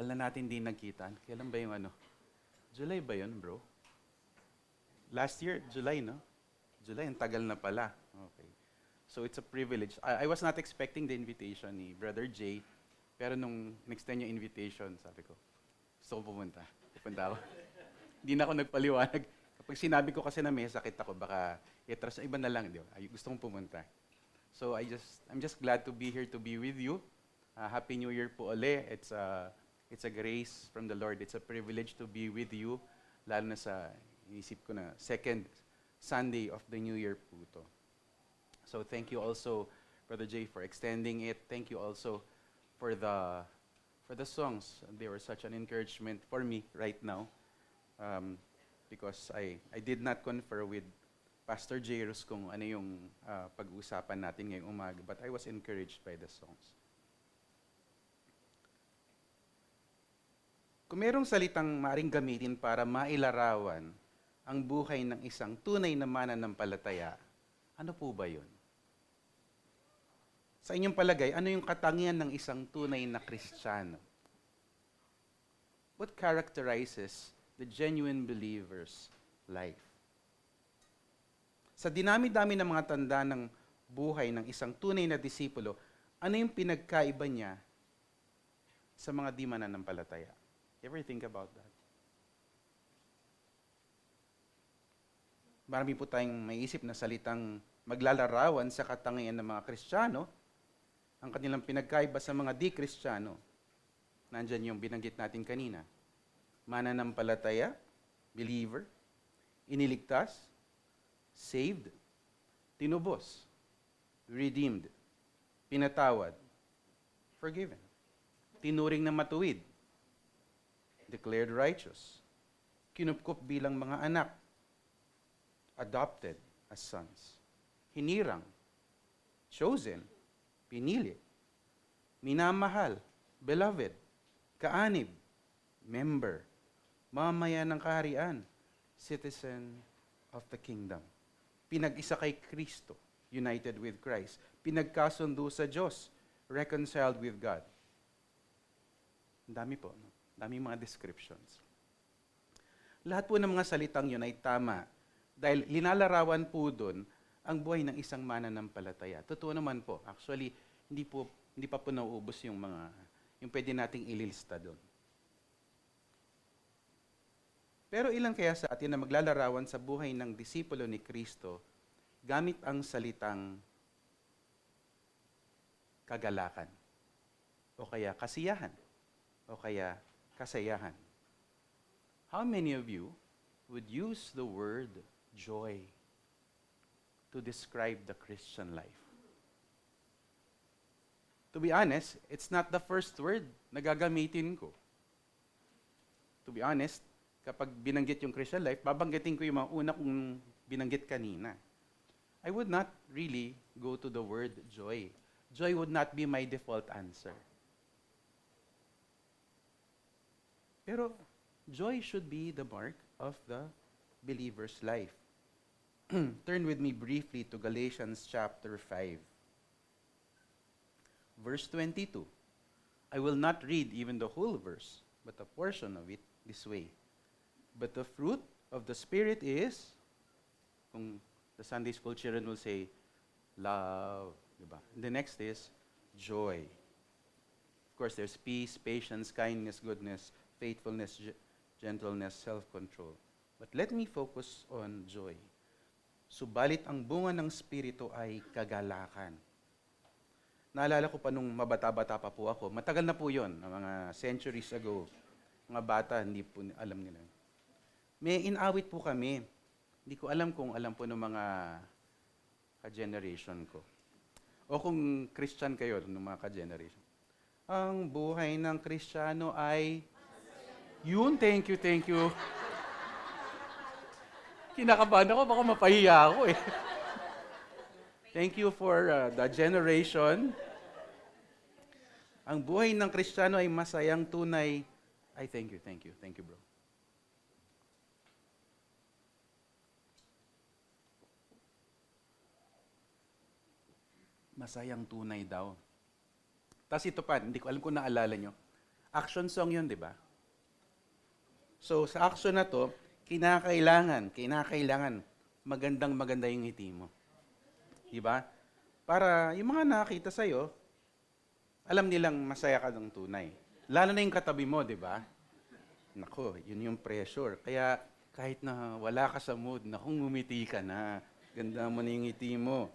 Tagal na natin din nagkita. Kailan ba yung July ba yun, bro? Last year, July, no? July, ang tagal na pala. Okay. So it's a privilege. I was not expecting the invitation ni Brother Jay, pero nung in-extend yung invitation, sabi ko, gusto ko pumunta. Pupunta ako. Hindi na ako nagpaliwanag. Kapag sinabi ko kasi na may sakit ako, baka i-trust na iba na lang. Di ba? Gusto kong pumunta. So I'm just glad to be here to be with you. Happy New Year po uli. It's a grace from the Lord. It's a privilege to be with you. Lalo na sa, inisip ko na, second Sunday of the New Year po to. So thank you also, Brother Jay, for extending it. Thank you also for the songs. They were such an encouragement for me right now. Because I did not confer with Pastor Jairus kung ano yung pag-uusapan natin ngayong umaga, but I was encouraged by the songs. Kung merong salitang maaring gamitin para mailarawan ang buhay ng isang tunay na mananampalataya, ano po ba yun? Sa inyong palagay, ano yung katangian ng isang tunay na Kristiyano? What characterizes the genuine believer's life? Sa dinami-dami ng mga tanda ng buhay ng isang tunay na disipulo, ano yung pinagkaiba niya sa mga di mananampalataya? Ever think about that? Marami po tayong maiisip na salitang maglalarawan sa katangian ng mga Kristiyano. Ang kanilang pinagkaiba sa mga di-Kristiyano, nandyan yung binanggit natin kanina. Mananampalataya, believer, iniligtas, saved, tinubos, redeemed, pinatawad, forgiven, tinuring na matuwid, declared righteous, kinupkup bilang mga anak, adopted as sons, hinirang, chosen, pinili, minamahal, beloved, kaanib, member, mamaya ng kaharian, citizen of the kingdom. Pinag-isa kay Kristo, united with Christ. Pinagkasundo sa Diyos, reconciled with God. Ang dami po, no? Dami mga descriptions. Lahat po ng mga salitang yun ay tama dahil linalarawan po doon ang buhay ng isang mananampalataya. Totoo naman po. Actually, hindi pa po nauubos yung pwede nating ililista doon. Pero ilan kaya sa atin na maglalarawan sa buhay ng disipulo ni Kristo gamit ang salitang kagalakan o kaya kasiyahan o kaya kasayahan? How many of you would use the word joy to describe the Christian life? To be honest, it's not the first word na gagamitin ko. To be honest, kapag binanggit yung Christian life, babanggitin ko yung mga una kong binanggit kanina. I would not really go to the word joy. Joy would not be my default answer. Pero joy should be the mark of the believer's life. Turn with me briefly to Galatians chapter 5. Verse 22. I will not read even the whole verse, but a portion of it this way. But the fruit of the Spirit is, kung the Sunday school children will say, love. Diba? And the next is joy. Of course, there's peace, patience, kindness, goodness, faithfulness, gentleness, self-control. But let me focus on joy. Subalit ang bunga ng Espiritu ay kagalakan. Naalala ko pa nung mabata-bata pa po ako, matagal na po yun, mga centuries ago. Mga bata, hindi po alam nila. May inawit po kami. Hindi ko alam kung alam po ng mga ka-generation ko. O kung Christian kayo, ng mga ka-generation. Ang buhay ng Kristiyano ay yun, thank you. Kinakabahan ako, baka mapahiya ako eh. Thank you for the generation. Ang buhay ng Kristiyano ay masayang tunay. Ay, thank you, bro. Masayang tunay daw. Tapos ito pa, hindi ko alam kung naalala nyo. Action song yun, di ba? So, sa action na to, kinakailangan maganda yung ngiti mo. Di ba? Para yung mga nakakita sa'yo, alam nilang masaya ka ng tunay. Lalo na yung katabi mo, di ba? Nako, yun yung pressure. Kaya kahit na wala ka sa mood, naku, ngumiti ka na. Ganda mo na yung ngiti mo.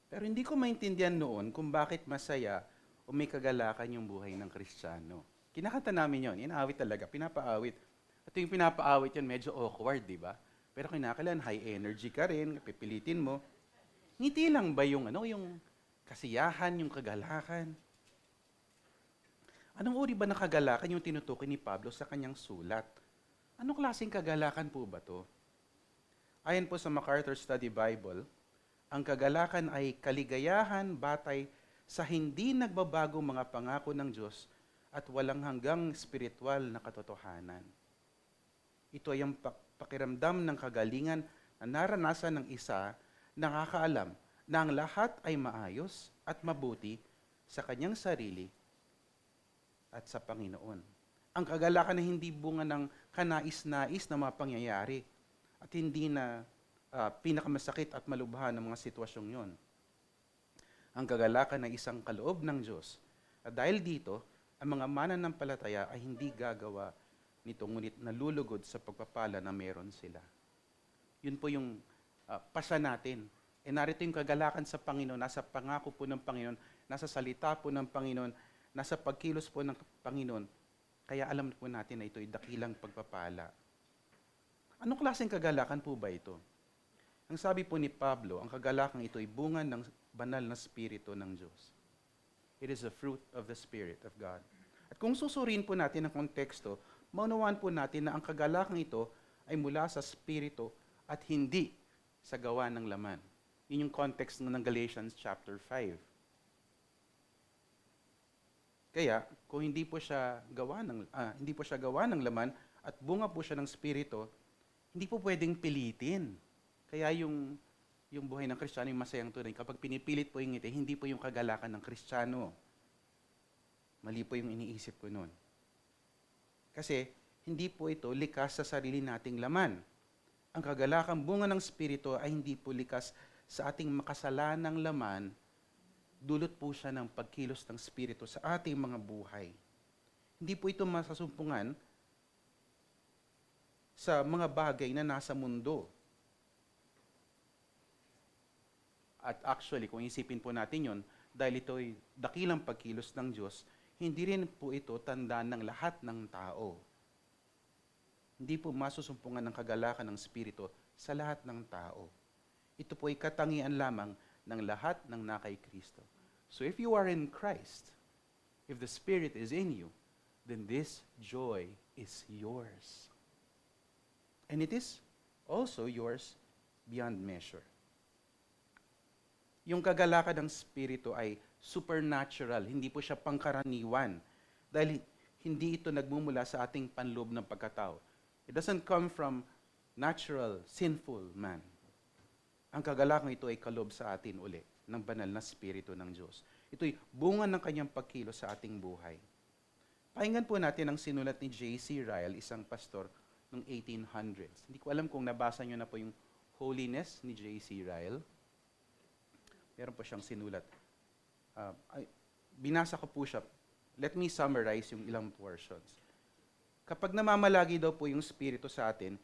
Pero hindi ko maintindihan noon kung bakit masaya o may kagalakan yung buhay ng Kristiyano. Kinakanta namin yun, inaawit talaga, pinapaawit. At yung pinapaawit yun, medyo awkward, di ba? Pero kinakailan, high energy ka rin, pipilitin mo. Ngiti lang ba yung, yung kasiyahan, yung kagalakan? Anong uri ba ng kagalakan yung tinutukoy ni Pablo sa kanyang sulat? Anong klaseng kagalakan po ba to? Ayon po sa MacArthur Study Bible, ang kagalakan ay kaligayahan batay sa hindi nagbabagong mga pangako ng Diyos at walang hanggang spiritual na katotohanan. Ito ay ang pakiramdam ng kagalingan na naranasan ng isa na nakakaalam na ang lahat ay maayos at mabuti sa kanyang sarili at sa Panginoon. Ang kagalakan na hindi bunga ng kanais-nais na mga pangyayari at hindi na pinakamasakit at malubha ng mga sitwasyong yon. Ang kagalakan ay isang kaloob ng Diyos. At dahil dito, ang mga mananampalataya ay hindi gagawa nito, ngunit nalulugod sa pagpapala na meron sila. Yun po yung pasya natin. E narito yung kagalakan sa Panginoon, nasa pangako po ng Panginoon, nasa salita po ng Panginoon, nasa pagkilos po ng Panginoon. Kaya alam po natin na ito ay dakilang pagpapala. Anong klaseng kagalakan po ba ito? Ang sabi po ni Pablo, ang kagalakan ito ay bunga ng banal na Espiritu ng Diyos. It is the fruit of the Spirit of God. At kung susuriin po natin ang konteksto, maunawaan po natin na ang kagalakan ito ay mula sa Espiritu at hindi sa gawa ng laman. Yun yung context ng Galatians chapter 5. Kaya, kung hindi po siya gawa ng laman at bunga po siya ng Espiritu, hindi po pwedeng pilitin. Kaya yung buhay ng Kristiyano yung masayang tunay. Kapag pinipilit po yung ngiti, hindi po yung kagalakan ng Kristiyano. Mali po yung iniisip ko noon. Kasi, hindi po ito likas sa sarili nating laman. Ang kagalakan bunga ng Espiritu ay hindi po likas sa ating makasalanang laman, dulot po siya ng pagkilos ng Espiritu sa ating mga buhay. Hindi po ito masasumpungan sa mga bagay na nasa mundo. At actually, kung isipin po natin yun, dahil ito ay dakilang pagkilos ng Diyos, hindi rin po ito tandaan ng lahat ng tao. Hindi po masusumpungan ng kagalakan ng Espiritu sa lahat ng tao. Ito po ay katangian lamang ng lahat ng nakay Kristo. So if you are in Christ, if the Spirit is in you, then this joy is yours. And it is also yours beyond measure. Yung kagalakan ng Espiritu ay supernatural, hindi po siya pangkaraniwan. Dahil hindi ito nagmumula sa ating panloob ng pagkatao. It doesn't come from natural, sinful man. Ang kagalakan ito ay kalob sa atin uli ng banal na Espiritu ng Diyos. Ito'y bunga ng kanyang pagkilos sa ating buhay. Pakinggan po natin ang sinulat ni J.C. Ryle, isang pastor noong 1800s. Hindi ko alam kung nabasa nyo na po yung Holiness ni J.C. Ryle. Meron po siyang sinulat. Binasa ko po siya. Let me summarize yung ilang portions. Kapag namamalagi daw po yung Espiritu sa atin,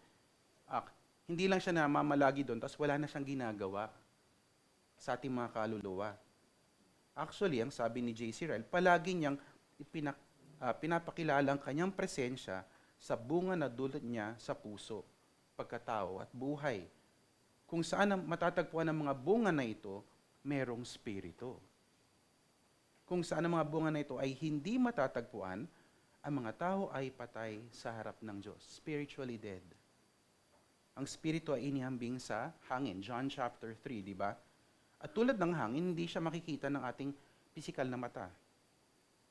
hindi lang siya namamalagi doon, tapos wala na siyang ginagawa sa ating mga kaluluwa. Actually, ang sabi ni J.C. Ryle, palagi niyang pinapakilala ang kanyang presensya sa bunga na dulot niya sa puso, pagkatao at buhay. Kung saan matatagpuan ang mga bunga na ito, merong Espiritu. Kung saan ang mga bunga na ito ay hindi matatagpuan, ang mga tao ay patay sa harap ng Diyos, spiritually dead. Ang Espiritu ay inihambing sa hangin, John chapter 3, di ba? At tulad ng hangin, hindi siya makikita ng ating pisikal na mata.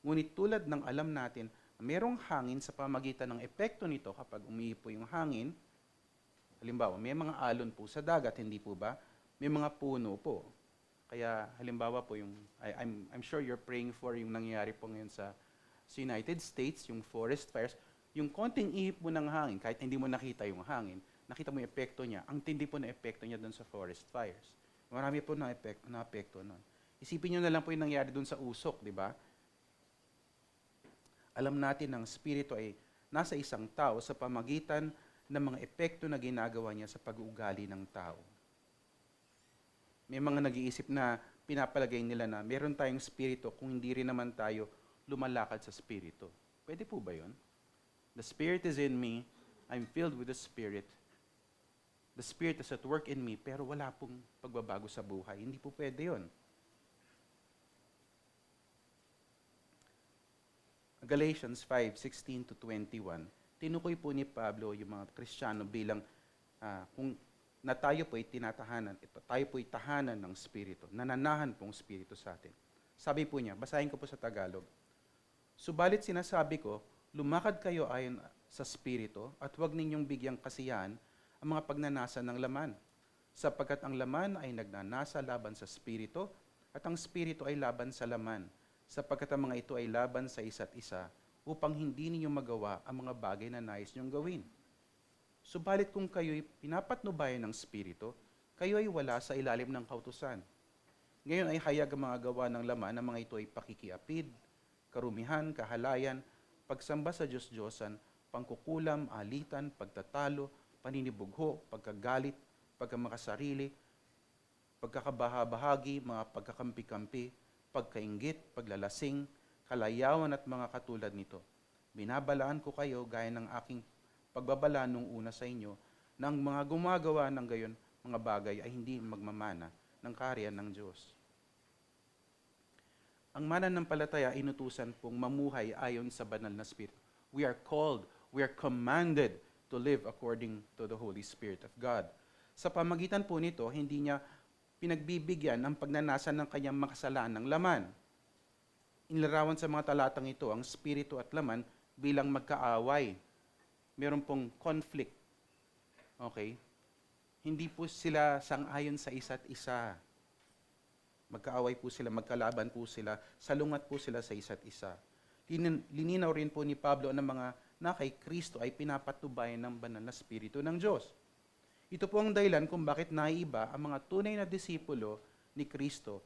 Ngunit tulad ng alam natin, merong hangin sa pamagitan ng epekto nito kapag umiipo yung hangin. Halimbawa, may mga alon po sa dagat, hindi po ba? May mga puno po. Kaya halimbawa po yung, I'm sure you're praying for yung nangyayari po ngayon sa sa United States, yung forest fires, yung konting ihip mo ng hangin, kahit hindi mo nakita yung hangin, nakita mo yung epekto niya, ang tindi po na epekto niya doon sa forest fires. Marami po na epekto nun. Isipin nyo na lang po yung nangyari doon sa usok, di ba? Alam natin ang spirito ay nasa isang tao sa pamagitan ng mga epekto na ginagawa niya sa pag-uugali ng tao. May mga nag-iisip na pinapalagay nila na meron tayong spirito kung hindi rin naman tayo lumalakad sa spirito. Pwede po ba yun? The Spirit is in me, I'm filled with the Spirit. The Spirit is at work in me, pero wala pong pagbabago sa buhay. Hindi po pwede yun. Galatians 5:16 to 21, tinukoy po ni Pablo yung mga Kristiyano bilang kung na tayo po'y tinatahanan, tayo po'y tahanan ng Espiritu, nananahan pong Espiritu sa atin. Sabi po niya, basahin ko po sa Tagalog, subalit sinasabi ko, lumakad kayo ayon sa Espiritu at huwag ninyong bigyang kasiyahan ang mga pagnanasa ng laman, sapagkat ang laman ay nagnanasa laban sa Espiritu at ang Espiritu ay laban sa laman, sapagkat ang mga ito ay laban sa isa't isa upang hindi ninyo magawa ang mga bagay na nais nyong gawin. Subalit kung kayo'y pinapatnubayan ng Espiritu, kayo ay wala sa ilalim ng kautusan. Ngayon ay hayag ang mga gawa ng laman, ang mga ito ay pakikiapid, karumihan, kahalayan, pagsamba sa Diyos-Diyosan, pangkukulam, alitan, pagtatalo, paninibugho, pagkagalit, pagkamakasarili, pagkakabahabahagi, mga pagkakampi-kampi, pagkainggit, paglalasing, kalayawan at mga katulad nito. Binabalaan ko kayo gaya ng aking pagbabala nung una sa inyo na ang mga gumagawa ng gayon mga bagay ay hindi magmamana ng kaharian ng Diyos. Ang mananampalataya inutusan pong mamuhay ayon sa banal na Espiritu. We are called, we are commanded to live according to the Holy Spirit of God. Sa pamagitan po nito, hindi niya pinagbibigyan ang pagnanasa ng kanyang makasalanan ng laman. Inilarawan sa mga talatang ito ang Espiritu at laman bilang magkaaway. Meron pong conflict. Okay? Hindi po sila sang-ayon sa isa't isa. Magkaaway po sila, magkalaban po sila, salungat po sila sa isa't isa. Lininaw rin po ni Pablo na mga na kay Kristo ay pinapatubayan ng banal na Espiritu ng Diyos. Ito po ang dahilan kung bakit naiiba ang mga tunay na disipulo ni Kristo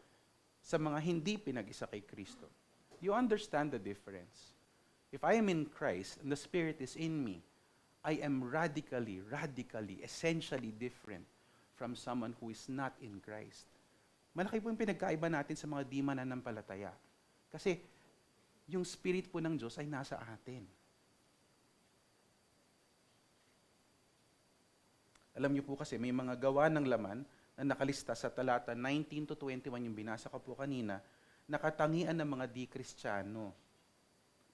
sa mga hindi pinag-isa kay Kristo. You understand the difference. If I am in Christ and the Spirit is in me, I am radically, essentially different from someone who is not in Christ. Malaki po yung pinagkaiba natin sa mga di mananampalataya. Kasi yung Spirit po ng Diyos ay nasa atin. Alam niyo po kasi may mga gawa ng laman na nakalista sa talata 19 to 21, yung binasa ko po kanina, nakatangian ng mga di-Kristiyano.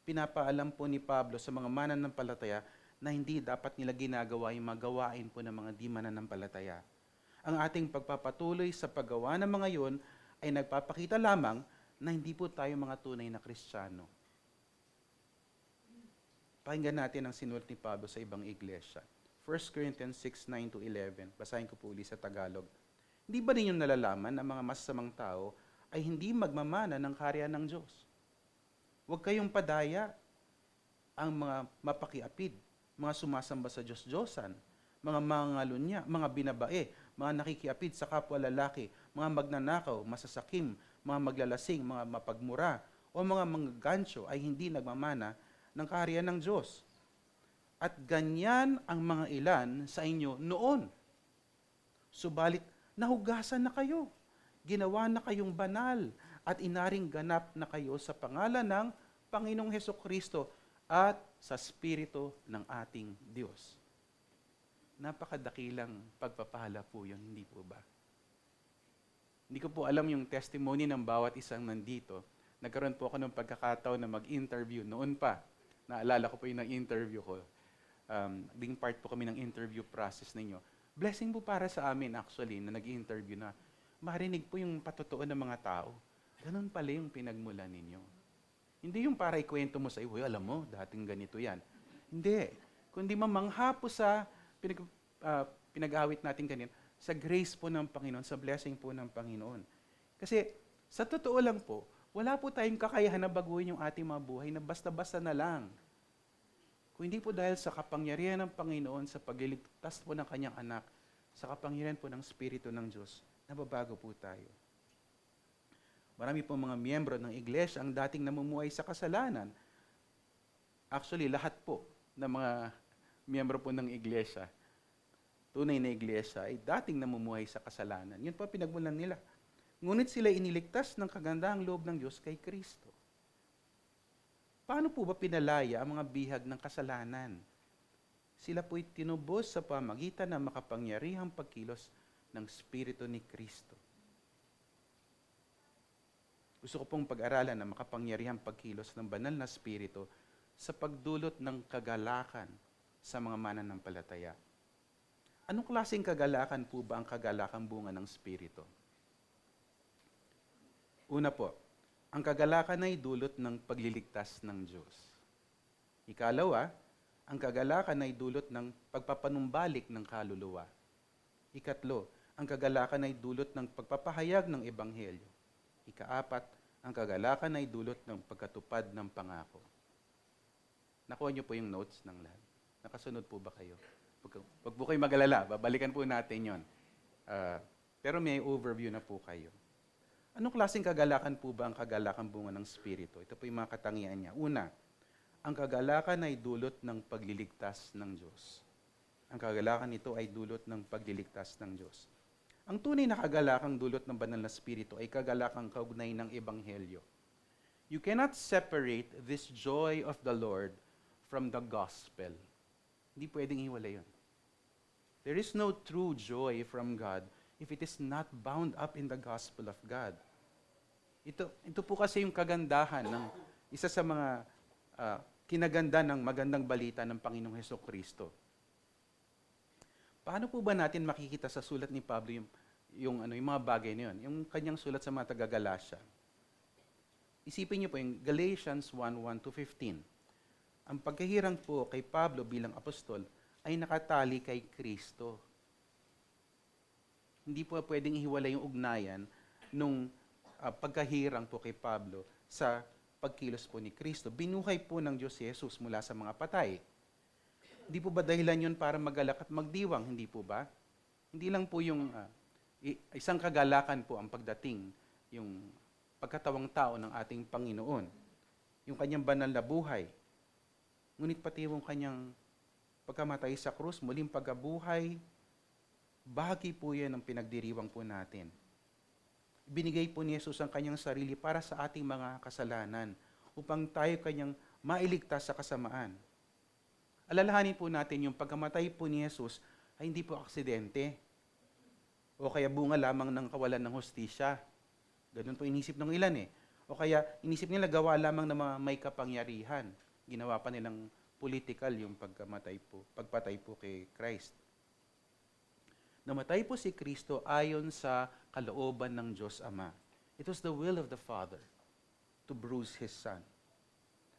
Pinapaalam po ni Pablo sa mga mananampalataya na hindi dapat nila ginagawa yung mga gawain po ng mga di mananampalataya. Ang ating pagpapatuloy sa paggawa ng mga yun ay nagpapakita lamang na hindi po tayo mga tunay na Kristiyano. Pakinggan natin ang sinulat ni Pablo sa ibang iglesia. 1 Corinthians 6:9 to 11. Basahin ko po uli sa Tagalog. Hindi ba ninyo nalalaman na mga masasamang tao ay hindi magmamana ng kaharian ng Diyos? Huwag kayong padaya ang mga mapakiapid, mga sumasamba sa Diyos-Diyosan, mga mangalunya, mga binabae, mga nakikiapid sa kapwa lalaki, mga magnanakaw, masasakim, mga maglalasing, mga mapagmura, o mga manggagantiyo ay hindi nagmamana ng kaharian ng Diyos. At ganyan ang mga ilan sa inyo noon. Subalit, nahugasan na kayo. Ginawa na kayong banal at inaring ganap na kayo sa pangalan ng Panginoong Hesukristo at sa Espiritu ng ating Diyos. Napakadakilang pagpapala po yun, hindi po ba? Hindi ko po alam yung testimony ng bawat isang nandito. Nagkaroon po ako ng pagkakataon na mag-interview noon pa. Naalala ko po yung nag-interview ko. Being part po kami ng interview process ninyo. Blessing po para sa amin actually na nag-interview na marinig po yung patotoo ng mga tao. Ganun pala yung pinagmulan ninyo. Hindi yung para ikwento mo sa iyo, alam mo, dating ganito yan. Hindi. Kundi mamangha po sa pinag-awit natin kanina, sa grace po ng Panginoon, sa blessing po ng Panginoon. Kasi sa totoo lang po, Wala po tayong kakayahan na baguhin yung ating mga buhay na basta-basta na lang. Kung hindi po dahil sa kapangyarihan ng Panginoon sa pagliligtas po ng kanyang anak, sa kapangyarihan po ng Espiritu ng Diyos, nababago po tayo. Marami po mga miyembro ng iglesia ang dating namumuhay sa kasalanan. Actually, lahat po ng mga miyembro po ng iglesia, tunay na iglesia, ay dating namumuhay sa kasalanan. Yun po pinagmulan nila. Ngunit sila iniligtas ng kagandahang loob ng Diyos kay Kristo. Paano po ba pinalaya ang mga bihag ng kasalanan? Sila po'y tinubos sa pamagitan ng makapangyarihang pagkilos ng Espiritu ni Kristo. Gusto ko pong pag-aralan ang makapangyarihang pagkilos ng banal na Espiritu sa pagdulot ng kagalakan sa mga mananampalataya. Anong klaseng kagalakan po ba ang kagalakan bunga ng Espiritu? Una po, ang kagalakan ay dulot ng pagliligtas ng Diyos. Ikalawa, ang kagalakan ay dulot ng pagpapanumbalik ng kaluluwa. Ikatlo, ang kagalakan ay dulot ng pagpapahayag ng Ebanghelyo. Ikaapat, ang kagalakan ay dulot ng pagkatupad ng pangako. Nakuha niyo po yung notes ng lahat. Nakasunod po ba kayo? Huwag po kayo mag-alala, babalikan po natin yon. Pero may overview na po kayo. Anong klaseng kagalakan po ba ang kagalakan bunga ng Espiritu? Ito po yung mga katangian niya. Una, ang kagalakan ay dulot ng pagliligtas ng Diyos. Ang kagalakan nito ay dulot ng pagliligtas ng Diyos. Ang tunay na kagalakang dulot ng banal na Espiritu ay kagalakang kaugnay ng Ebanghelyo. You cannot separate this joy of the Lord from the gospel. Hindi pwedeng iwalay yun. There is no true joy from God if it is not bound up in the gospel of God. Ito po kasi yung kagandahan ng isa sa mga kinaganda ng magandang balita ng Panginoong Hesukristo. Paano po ba natin makikita sa sulat ni Pablo yung mga bagay na yun? Yung kanyang sulat sa mga taga-Galacia. Isipin niyo po yung Galatians 1:1-15. Ang pagkahirang po kay Pablo bilang apostol ay nakatali kay Kristo. Hindi po pwedeng ihiwalay yung ugnayan nung pagkahirang po kay Pablo sa pagkilos po ni Kristo. Binuhay po ng Diyos si Jesus mula sa mga patay. Hindi po ba dahilan yun para magalak at magdiwang? Hindi po ba? Hindi lang po yung isang kagalakan po ang pagdating, yung pagkatawang tao ng ating Panginoon. Yung kanyang banal na buhay. Ngunit pati yung kanyang pagkamatay sa krus, muling pagkabuhay, bahagi po yan ng pinagdiriwang po natin. Binigay po ni Jesus ang kanyang sarili para sa ating mga kasalanan upang tayo kanyang mailigtas sa kasamaan. Alalahanin po natin yung pagkamatay po ni Jesus ay hindi po aksidente o kaya bunga lamang ng kawalan ng hustisya. Ganun po inisip ng ilan eh. O kaya inisip nila gawa lamang ng mga may kapangyarihan. Ginawa pa nilang political yung pagpatay po kay Christ. Namatay po si Kristo ayon sa kalooban ng Diyos Ama. It was the will of the Father to bruise His Son.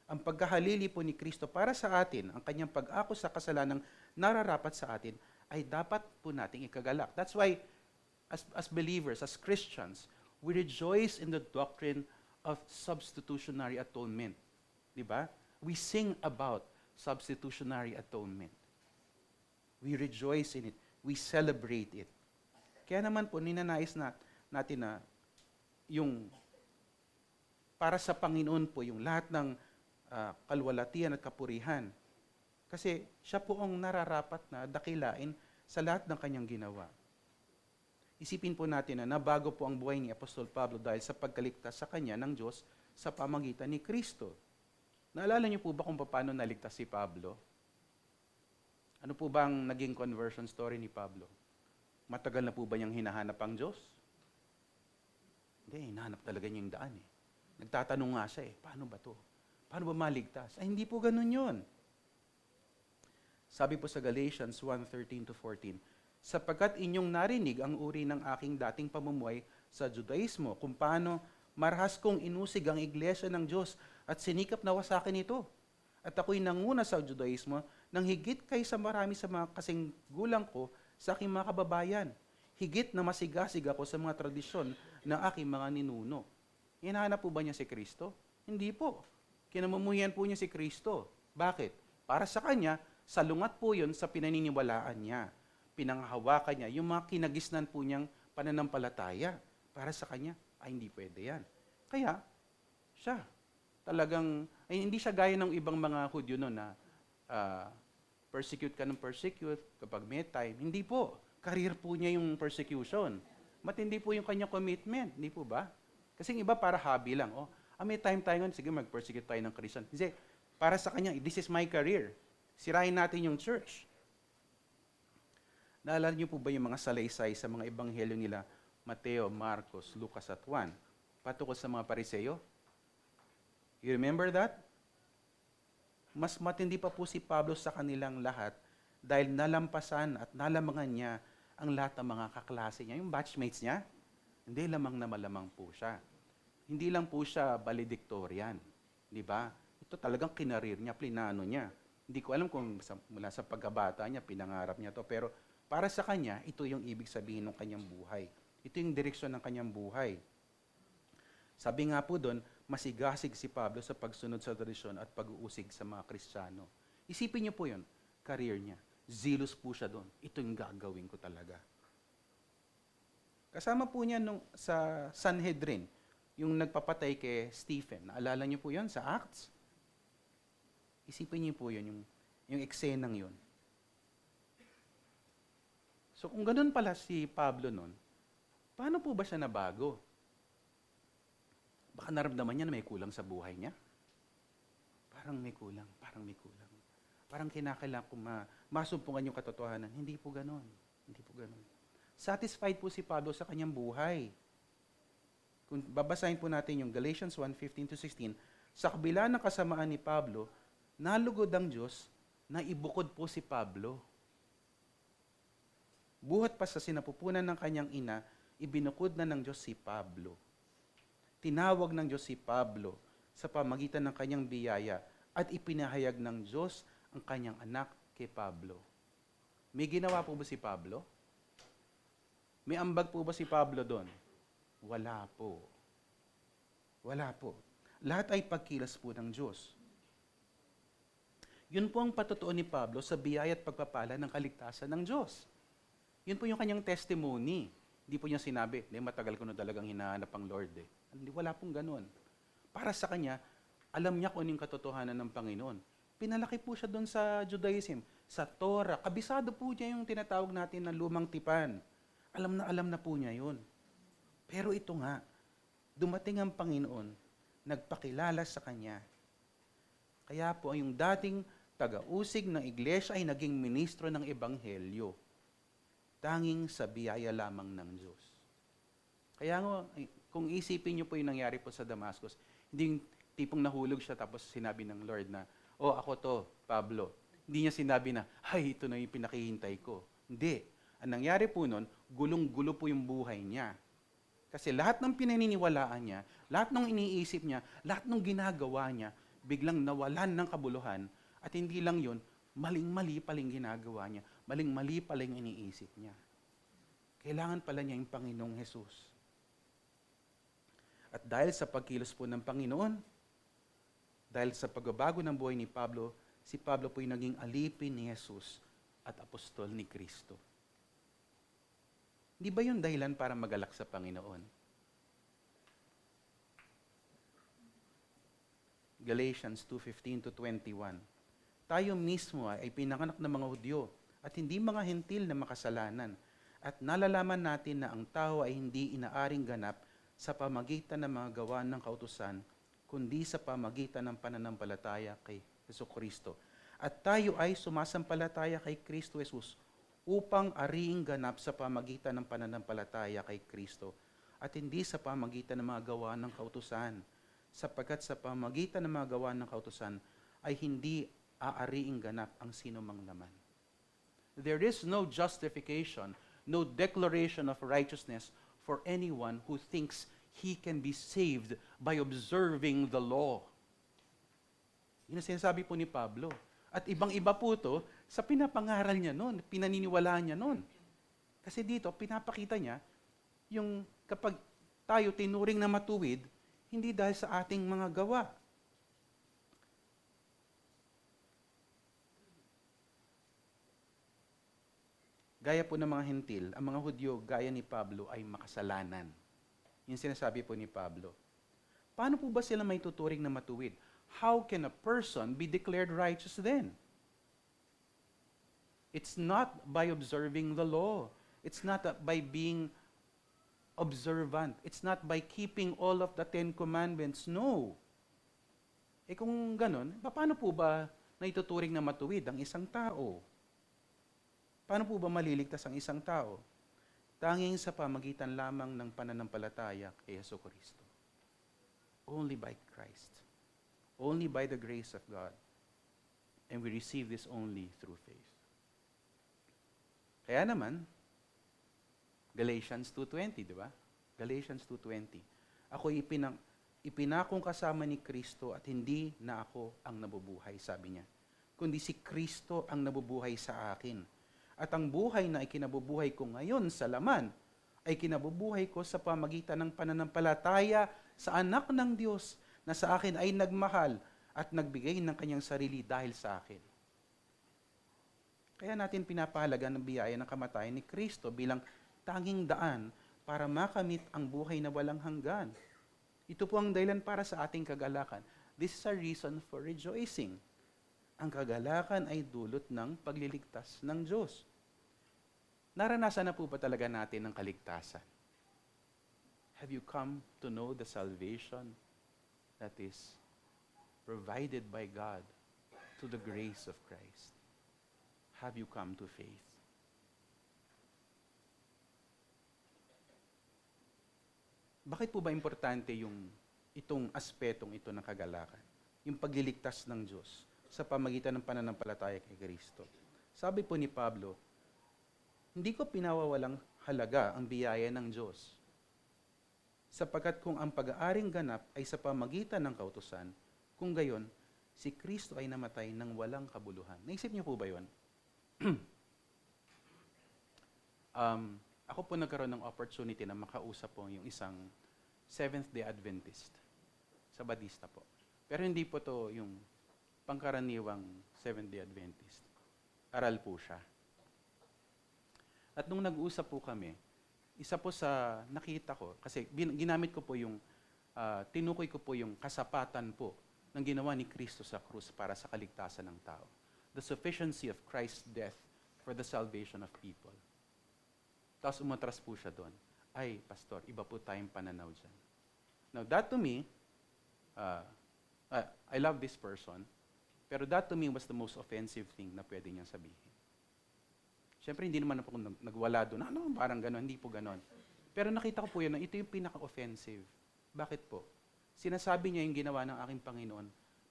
Ang pagkahalili po ni Kristo para sa atin, ang kanyang pag-ako sa kasalanang nararapat sa atin, ay dapat po nating ikagalak. That's why, as believers, as Christians, we rejoice in the doctrine of substitutionary atonement. Di ba? We sing about substitutionary atonement. We rejoice in it. We celebrate it. Kaya naman po, ninanais natin na yung para sa Panginoon po, yung lahat ng kalwalatian at kapurihan. Kasi siya po ang nararapat na dakilain sa lahat ng kanyang ginawa. Isipin po natin na nabago po ang buhay ni Apostol Pablo dahil sa pagkaligtas sa kanya ng Diyos sa pamagitan ni Kristo. Naalala niyo po ba kung paano naligtas si Pablo? Ano po ba ang naging conversion story ni Pablo? Matagal na po ba niyang hinahanap ang Diyos? Hindi, hinahanap talaga niya yung daan eh. Nagtatanong nga siya eh, paano ba to? Paano ba maligtas? Ay, hindi po ganun yun. Sabi po sa Galatians 1:13-14, sapagkat inyong narinig ang uri ng aking dating pamumuhay sa Judaismo, kung paano marahas kong inusig ang iglesia ng Diyos at sinikap na wasakin ito. At ako'y nanguna sa Judaismo nang higit kaysa marami sa mga kasing gulang ko sa aking mga kababayan. Higit na masigasig ako sa mga tradisyon ng aking mga ninuno. Hinahanap po ba niya si Kristo? Hindi po. Kinamumuhian po niya si Kristo. Bakit? Para sa kanya, salungat po yun sa pinaniniwalaan niya. Pinanghahawakan niya, yung mga kinagisnan po niyang pananampalataya. Para sa kanya, ay hindi pwede yan. Kaya, siya, talagang, ay hindi siya gaya ng ibang mga Hudyo noon na persecute ka ng persecute kapag may time. Hindi po. Career po niya yung persecution. Matindi po yung kanyang commitment. Hindi po ba? Kasi yung iba para hobby lang. Oh, may time tayo ngayon, sige mag-persecute tayo ng Christian. Kasi para sa kanya, this is my career. Sirahin natin yung church. Naalala niyo po ba yung mga salaysay sa mga ebanghelyo nila, Mateo, Marcos, Lucas at Juan, patungkol sa mga Pariseo? You remember that? Mas matindi pa po si Pablo sa kanilang lahat dahil nalampasan at nalamangan niya ang lahat ng mga kaklase niya. Yung batchmates niya, hindi lamang na malamang po siya. Hindi lang po siya valedictorian. Di ba? Ito talagang kinarir niya, plinano niya. Hindi ko alam kung mula sa pagkabata niya, pinangarap niya to. Pero para sa kanya, ito yung ibig sabihin ng kanyang buhay. Ito yung direksyon ng kanyang buhay. Sabi nga po doon, masigasig si Pablo sa pagsunod sa tradisyon at pag-uusig sa mga Kristiyano. Isipin niyo po yun, career niya. Zealous po siya doon. Ito yung gagawin ko talaga. Kasama po niya sa Sanhedrin, yung nagpapatay kay Stephen. Naalala niyo po yun sa Acts? Isipin niyo po yun, yung eksenang yun. So kung ganun pala si Pablo noon, paano po ba siya nabago? Baka naramdaman niya na may kulang sa buhay niya. Parang may kulang. Parang kinakailangan kong masumpungan yung katotohanan. Hindi po ganon. Satisfied po si Pablo sa kanyang buhay. Kung babasahin po natin yung Galatians 1:15-16, sa kabila ng kasamaan ni Pablo, nalugod ang Diyos na ibukod po si Pablo. Buhat pa sa sinapupunan ng kanyang ina, ibinukod na ng Diyos si Pablo. Tinawag ng Diyos si Pablo sa pamagitan ng kanyang biyaya at ipinahayag ng Diyos ang kanyang anak kay Pablo. May ginawa po ba si Pablo? May ambag po ba si Pablo doon? Wala po. Lahat ay pagkilos po ng Diyos. Yun po ang patotoo ni Pablo sa biyaya at pagpapala ng kaligtasan ng Diyos. Yun po yung kanyang testimony. Hindi po niya sinabi, matagal ko na talagang hinahanap ang Lord. Wala pong ganun. Para sa kanya, alam niya kung anong katotohanan ng Panginoon. Pinalaki po siya doon sa Judaism, sa Torah. Kabisado po niya yung tinatawag natin na lumang tipan. Alam na po niya yun. Pero ito nga, dumating ang Panginoon, nagpakilala sa kanya. Kaya po yung dating taga-usig ng iglesia ay naging ministro ng Ebanghelyo. Tanging sa biyaya lamang ng Diyos. Kaya nga, kung isipin niyo po yung nangyari po sa Damascus, hindi yung tipong nahulog siya tapos sinabi ng Lord na, ako to, Pablo. Hindi niya sinabi na, ito na yung pinakihintay ko. Hindi. Ang nangyari po nun, gulong-gulo po yung buhay niya. Kasi lahat ng pinaniniwalaan niya, lahat ng iniisip niya, lahat ng ginagawa niya, biglang nawalan ng kabuluhan. At hindi lang yun, maling-mali paling ginagawa niya. Maling-mali paling iniisip niya. Kailangan pala niya yung Panginoong Jesus. At dahil sa pagkilos po ng Panginoon, dahil sa pagbabago ng buhay ni Pablo, si Pablo po yung naging alipin ni Jesus at apostol ni Kristo. Di ba yun dahilan para magalak sa Panginoon? Galatians 2:15-21. Tayo mismo ay pinanganak ng mga Hudyo at hindi mga Hentil na makasalanan. At nalalaman natin na ang tao ay hindi inaaring ganap sa pamagitan ng mga gawa ng kautusan, kundi sa pamagitan ng pananampalataya kay Jesucristo. At tayo ay sumasampalataya kay Kristo Jesus upang ariing ganap sa pamagitan ng pananampalataya kay Kristo at hindi sa pamagitan ng mga gawa ng kautusan, sapagkat sa pamagitan ng mga gawa ng kautusan ay hindi aariing ganap ang sino mang laman. There is no justification, no declaration of righteousness for anyone who thinks he can be saved by observing the law. Yun ang sinasabi po ni Pablo. At ibang-iba po to sa pinapangaral niya noon, pinaniniwalaan niya noon. Kasi dito, pinapakita niya, yung kapag tayo tinuring na matuwid, Hindi dahil sa ating mga gawa. Gaya po ng mga Hentil, ang mga Hudyo, gaya ni Pablo, ay makasalanan. Yung sinasabi po ni Pablo. Paano po ba sila may tuturing na matuwid? How can a person be declared righteous then? It's not by observing the law. It's not by being observant. It's not by keeping all of the 10 Commandments. No. Kung ganon, paano po ba naituturing na matuwid ang isang tao? Paano po ba maliligtas ang isang tao? Tanging sa pamagitan lamang ng pananampalataya kay Jesucristo. Only by Christ. Only by the grace of God. And we receive this only through faith. Kaya naman, Galatians 2:20, di ba? Galatians 2:20. Ako ipinakong kasama ni Kristo at hindi na ako ang nabubuhay, sabi niya. Kundi si Kristo ang nabubuhay sa akin. At ang buhay na ikinabubuhay ko ngayon sa laman, ay kinabubuhay ko sa pamagitan ng pananampalataya sa anak ng Diyos na sa akin ay nagmahal at nagbigay ng kanyang sarili dahil sa akin. Kaya natin pinapahalaga ng biyaya ng kamatayan ni Kristo bilang tanging daan para makamit ang buhay na walang hanggan. Ito po ang dahilan para sa ating kagalakan. This is a reason for rejoicing. Ang kagalakan ay dulot ng pagliligtas ng Diyos. Naranasan na po ba talaga natin ang kaligtasan? Have you come to know the salvation that is provided by God to the grace of Christ? Have you come to faith? Bakit po ba importante itong aspetong ito ng kagalakan? Yung pagliligtas ng Diyos sa pamagitan ng pananampalataya kay Kristo. Sabi po ni Pablo, hindi ko pinawawalang halaga ang biyaya ng Diyos. Sapagkat kung ang pag-aaring ganap ay sa pamagitan ng kautusan, kung gayon, si Kristo ay namatay ng walang kabuluhan. Naisip niyo po ba yun? Ako po nagkaroon ng opportunity na makausap po yung isang Seventh-day Adventist sa Batista po. Pero hindi po to yung pangkaraniwang Seventh-day Adventist. Aral po siya. At nung nag-usap po kami, isa po sa nakita ko, kasi ginamit ko po tinukoy ko po yung kasapatan po ng ginawa ni Kristo sa krus para sa kaligtasan ng tao. The sufficiency of Christ's death for the salvation of people. Tapos umatras po siya doon. Ay, pastor, iba po tayong pananaw dyan. Now, that to me, I love this person, pero that to me was the most offensive thing na pwede niyang sabihin. Siyempre, hindi naman ako nagwala doon. Parang gano'n, hindi po gano'n. Pero nakita ko po yun, ito yung pinaka-offensive. Bakit po? Sinasabi niya yung ginawa ng aking Panginoon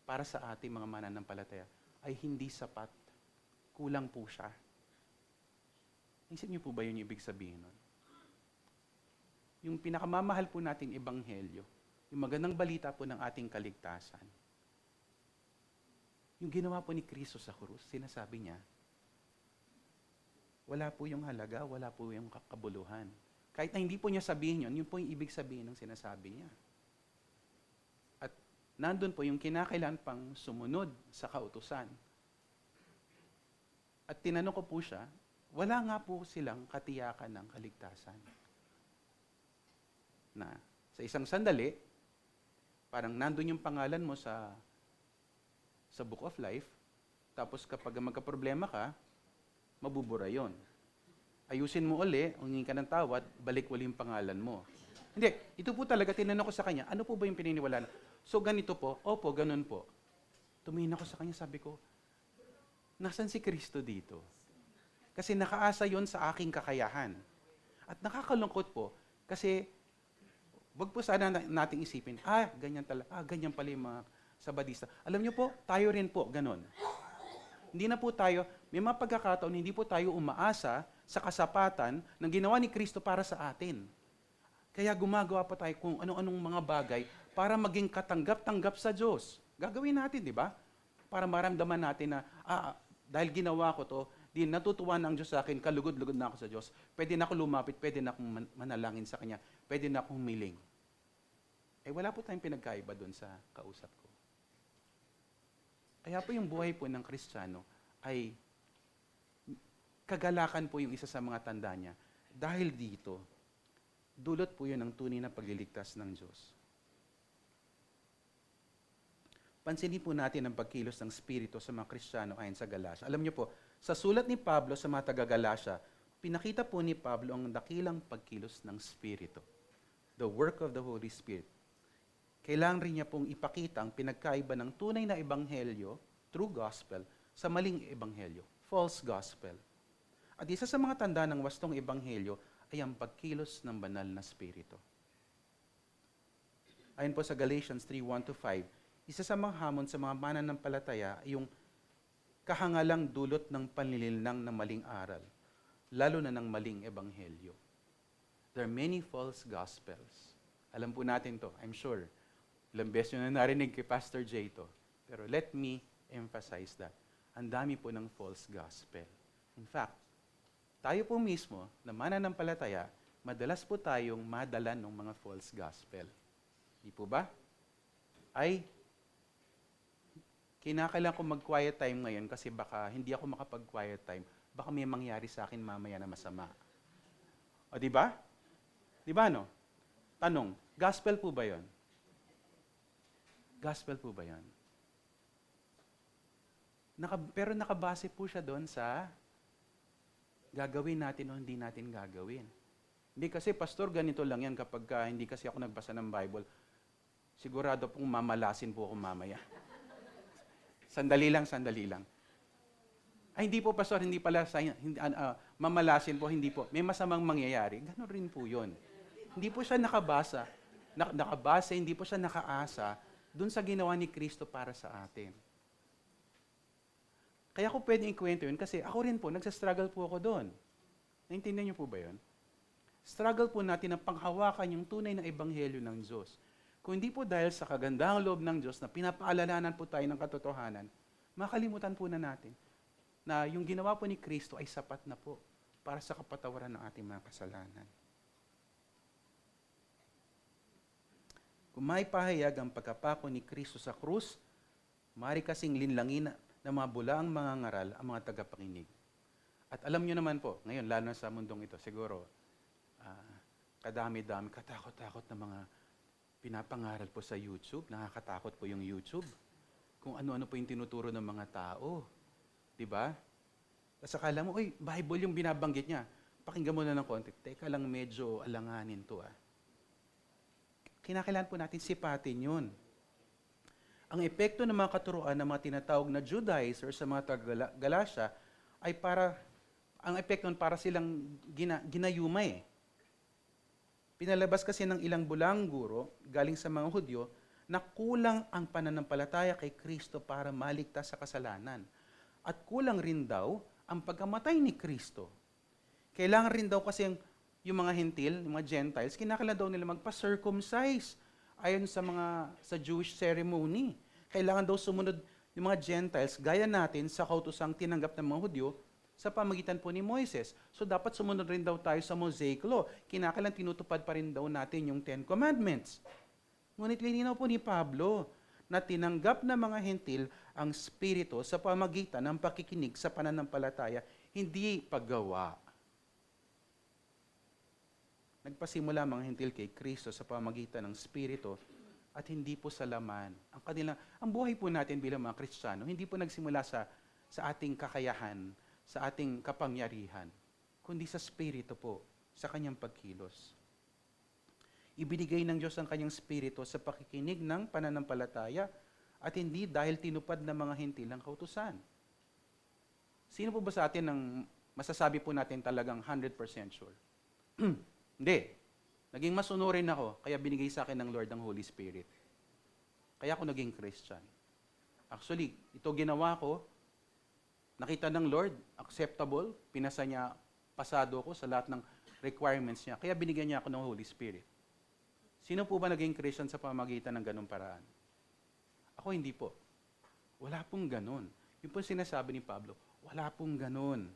para sa ating mga mananampalataya ay hindi sapat. Kulang po siya. Isip niyo po ba yun yung ibig sabihin nun? Yung pinakamamahal po nating ebanghelyo, yung magandang balita po ng ating kaligtasan, yung ginawa po ni Kristo sa krus, sinasabi niya, wala po yung halaga, wala po yung kabuluhan. Kahit na hindi po niya sabihin yun po yung ibig sabihin ng sinasabi niya. At nandun po yung kinakailan pang sumunod sa kautusan. At tinanong ko po siya, wala nga po silang katiyakan ng kaligtasan. Na sa isang sandali, parang nandun yung pangalan mo sa Book of Life, tapos kapag magka-problema ka, mabubura yon. Ayusin mo uli, hingin ka ng tawad, balik uli yung pangalan mo. Hindi, ito po talaga, tinanong ko sa kanya, ano po ba yung pininiwalaan? So ganito po, opo, ganun po. Tumingin ako sa kanya, sabi ko, nasan si Kristo dito? Kasi nakaasa yon sa aking kakayahan. At nakakalungkot po, kasi wag po sana nating isipin, ganyan pala yung mga Sabadista. Alam niyo po, tayo rin po, ganon. Hindi na po tayo, may mga pagkakataon, hindi po tayo umaasa sa kasapatan ng ginawa ni Kristo para sa atin. Kaya gumagawa pa tayo kung anong-anong mga bagay para maging katanggap-tanggap sa Diyos. Gagawin natin, di ba? Para maramdaman natin na, dahil ginawa ko to, di natutuwa na ang Diyos sa akin, kalugod-lugod na ako sa Diyos. Pwede na ako lumapit, pwede na akong manalangin sa Kanya, pwede na akong humiling. wala po tayong pinagkaiba doon sa kausap ko. Kaya po yung buhay po ng Kristiyano ay kagalakan po yung isa sa mga tanda niya. Dahil dito, dulot po yun ng tunay na pagliligtas ng Diyos. Pansinin po natin ang pagkilos ng Espiritu sa mga Kristiyano ayon sa Galacia. Alam niyo po, sa sulat ni Pablo sa mga taga-Galacia, pinakita po ni Pablo ang dakilang pagkilos ng Espiritu. The work of the Holy Spirit. Kailangan rin niya pong ipakita ang pinagkaiba ng tunay na ebanghelyo, true gospel, sa maling ebanghelyo, false gospel. At isa sa mga tanda ng wastong ebanghelyo ay ang pagkilos ng banal na Espiritu. Ayon po sa Galatians 3:1-5, isa sa mga hamon sa mga mananampalataya ay yung kahangalang dulot ng panlilinlang ng maling aral, lalo na ng maling ebanghelyo. There are many false gospels. Alam po natin to, I'm sure. Ilang beses nyo na narinig kay Pastor Jay to. Pero let me emphasize that. Ang dami po ng false gospel. In fact, tayo po mismo, na mananampalataya, madalas po tayong madala ng mga false gospel. Di po ba? Ay, kinakailangan ko mag-quiet time ngayon kasi baka hindi ako makapag-quiet time. Baka may mangyari sa akin mamaya na masama. O, di ba? Di ba, no? Tanong, gospel po ba yon? Gospel po ba yon? Pero nakabase po siya doon sa gagawin natin o hindi natin gagawin. Hindi kasi, pastor, ganito lang yan kapag hindi kasi ako nagbasa ng Bible. Sigurado pong mamalasin po ako mamaya. Sandali lang. Ay, hindi po, pastor, hindi pala, mamalasin po, hindi po. May masamang mangyayari. Ganon rin po yun. Hindi po siya nakabase, hindi po siya nakaasa dun sa ginawa ni Kristo para sa atin. Kaya ako pwedeng ikwento yun kasi ako rin po, nagsastruggle po ako doon. Naintindihan niyo po ba yun? Struggle po natin na panghawakan yung tunay na ebanghelyo ng Diyos. Kung hindi po dahil sa kagandahang loob ng Diyos na pinapaalalanan po tayo ng katotohanan, makalimutan po na natin na yung ginawa po ni Kristo ay sapat na po para sa kapatawaran ng ating mga kasalanan. Kung may pahayag ang pagkapako ni Kristo sa krus, maaari kasing linlangin ng mga bulaang mga ngaral ang mga tagapakinig. At alam nyo naman po, ngayon, lalo na sa mundong ito, siguro, kadami-dami, katakot-takot na mga pinapangaral po sa YouTube. Nakakatakot po yung YouTube. Kung ano-ano po yung tinuturo ng mga tao. Diba? Tapos akala mo, Bible yung binabanggit niya. Pakinggan mo na ng konti. Teka lang, medyo alanganin to. Kinakailangan po natin sipatin yun. Ang epekto ng mga katuruan ng mga tinatawag na Judaizers sa mga taga-Galacia ay ang epekto para silang ginayumay. Pinalabas kasi ng ilang bulang guro, galing sa mga Hudyo, na kulang ang pananampalataya kay Kristo para maligtas sa kasalanan. At kulang rin daw ang pagkamatay ni Kristo. Kailangan rin daw kasi yung mga Hentil, yung mga Gentiles, kinakailangan daw nila magpa-circumcise ayon sa Jewish ceremony. Kailangan daw sumunod yung mga Gentiles, gaya natin sa kautusang tinanggap ng mga Hudyo, sa pamagitan po ni Moises. So dapat sumunod rin daw tayo sa Mosaic Law. Kinakailangan tinutupad pa rin daw natin yung 10 Commandments. Ngunit lininaw po ni Pablo na tinanggap ng mga Hentil ang Espiritu sa pamagitan ng pakikinig sa pananampalataya, hindi paggawa. Nagpasimula mga Hentil kay Kristo sa pamagitan ng Espiritu at hindi po sa laman. Ang buhay po natin bilang mga Kristiyano, hindi po nagsimula sa ating kakayahan, sa ating kapangyarihan, kundi sa Espiritu po, sa kanyang pagkilos. Ibinigay ng Diyos ang kanyang Espiritu sa pakikinig ng pananampalataya at hindi dahil tinupad ng mga Hentil ang kautusan. Sino po ba sa atin ang masasabi po natin talagang 100% sure? Hindi. Naging masunurin ako, kaya binigay sa akin ng Lord ang Holy Spirit. Kaya ako naging Christian. Actually, ito ginawa ko, nakita ng Lord, acceptable, pinasa niya, pasado ko sa lahat ng requirements niya, kaya binigyan niya ako ng Holy Spirit. Sino po ba naging Christian sa pamagitan ng ganung paraan? Ako hindi po. Wala pong ganun. Yung po sinasabi ni Pablo, wala pong ganun.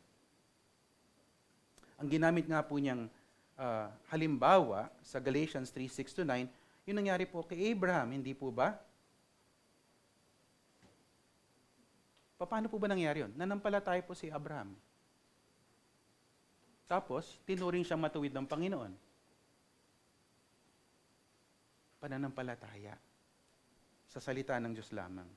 Ang ginamit nga po niyang halimbawa sa Galatians 3:6-9, Yun nangyari po kay Abraham, hindi po ba? Paano po ba nangyari yun? Nanampalataya po si Abraham. Tapos, tinuring siyang matuwid ng Panginoon. Pananampalataya sa salita ng Diyos lamang.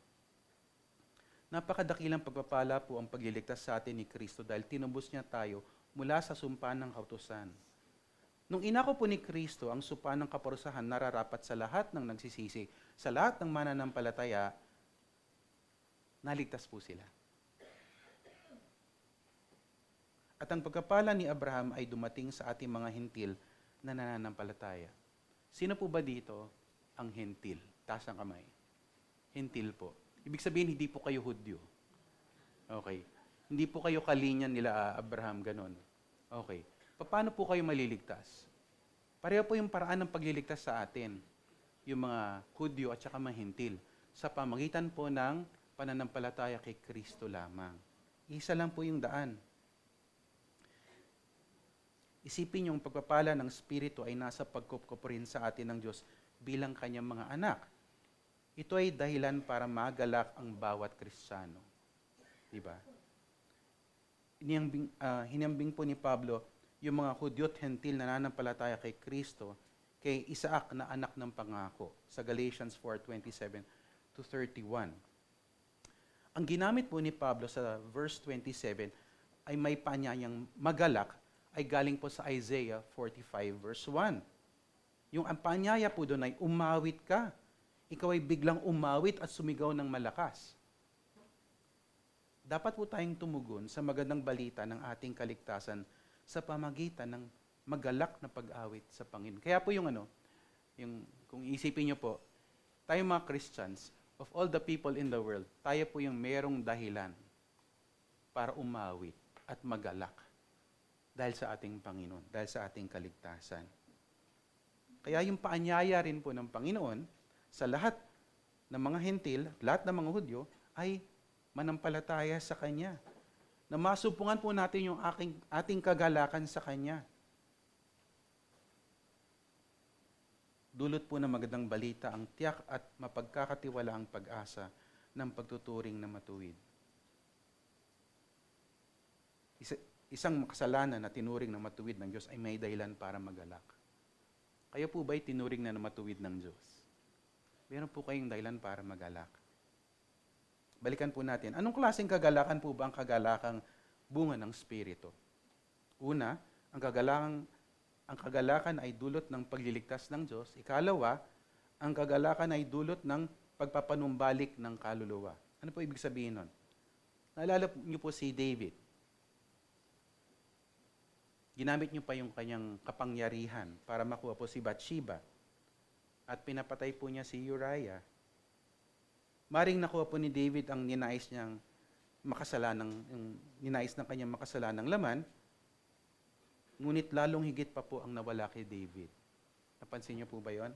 Napakadakilang pagpapala po ang pagliligtas sa atin ni Kristo dahil tinubos niya tayo mula sa sumpa ng kautusan. Nung inako po ni Kristo ang sumpa ng kaparusahan, nararapat sa lahat ng nagsisisi, sa lahat ng mananampalataya, naligtas po sila. At ang pagkapala ni Abraham ay dumating sa ating mga hintil na nananampalataya. Sino po ba dito ang hintil? Taas ang kamay. Hintil po. Ibig sabihin, hindi po kayo Hudyo. Okay. Hindi po kayo kalinyan nila Abraham, ganon. Okay. Paano po kayo maliligtas? Pareho po yung paraan ng pagliligtas sa atin. Yung mga Hudyo at saka mga hintil. Sa pamagitan po ng pananampalataya kay Kristo lamang. Isa lang po yung daan. Isipin yung pagpapala ng Espiritu ay nasa pagkukup rin sa atin ng Diyos bilang kanyang mga anak. Ito ay dahilan para magalak ang bawat Kristiyano. Diba? Hinambing po ni Pablo yung mga Hudyo at Hentil na nananampalataya kay Kristo, kay Isaac na anak ng pangako, sa Galatians 4:27 to 31. Ang ginamit po ni Pablo sa verse 27 ay may paanyayang magalak ay galing po sa Isaiah 45 verse 1. Yung ang paanyaya po doon ay umawit ka. Ikaw ay biglang umawit at sumigaw ng malakas. Dapat po tayong tumugon sa magandang balita ng ating kaligtasan sa pamagitan ng magalak na pag-awit sa Panginoon. Kaya po yung kung isipin niyo po, tayo mga Christians, of all the people in the world, tayo po yung merong dahilan para umawit at magalak dahil sa ating Panginoon, dahil sa ating kaligtasan. Kaya yung paanyaya rin po ng Panginoon sa lahat ng mga Hentil, lahat ng mga Hudyo, ay manampalataya sa Kanya. Na masupungan po natin yung ating kagalakan sa Kanya. Dulot po ng magandang balita ang tiyak at mapagkakatiwalaang pag-asa ng pagtuturing na matuwid. Isang makasalanan na tinuring na matuwid ng Diyos ay may dahilan para magalak. Kayo po ba'y tinuring na matuwid ng Diyos? Meron po kayong dahilan para magalak. Balikan po natin. Anong klaseng kagalakan po ba ang kagalakang bunga ng Espiritu? Una, ang kagalakan ay dulot ng pagliligtas ng Diyos. Ikalawa, ang kagalakan ay dulot ng pagpapanumbalik ng kaluluwa. Ano po ibig sabihin nun? Naalala niyo po si David. Ginamit niyo pa yung kanyang kapangyarihan para makuha po si Bathsheba. At pinapatay po niya si Uriah. Maring nakuha po ni David ang ninais ng kanyang makasalanang laman, ngunit lalong higit pa po ang nawala kay David. Napansin niyo po ba yon?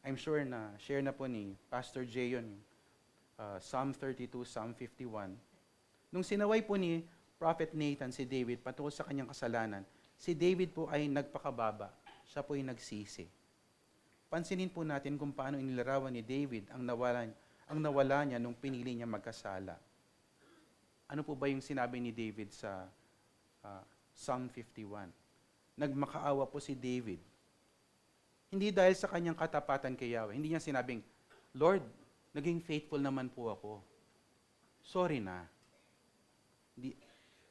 I'm sure na share na po ni Pastor Jay yun, Psalm 32, Psalm 51. Nung sinaway po ni Prophet Nathan si David patungkol sa kanyang kasalanan, si David po ay nagpakababa. Siya po ay nagsisi. Pansinin po natin kung paano inilarawan ni David ang nawala niya nung pinili niya magkasala. Ano po ba yung sinabi ni David sa Psalm 51? Nagmakaawa po si David. Hindi dahil sa kanyang katapatan kay Yahweh. Hindi niya sinabing, Lord, naging faithful naman po ako. Sorry na.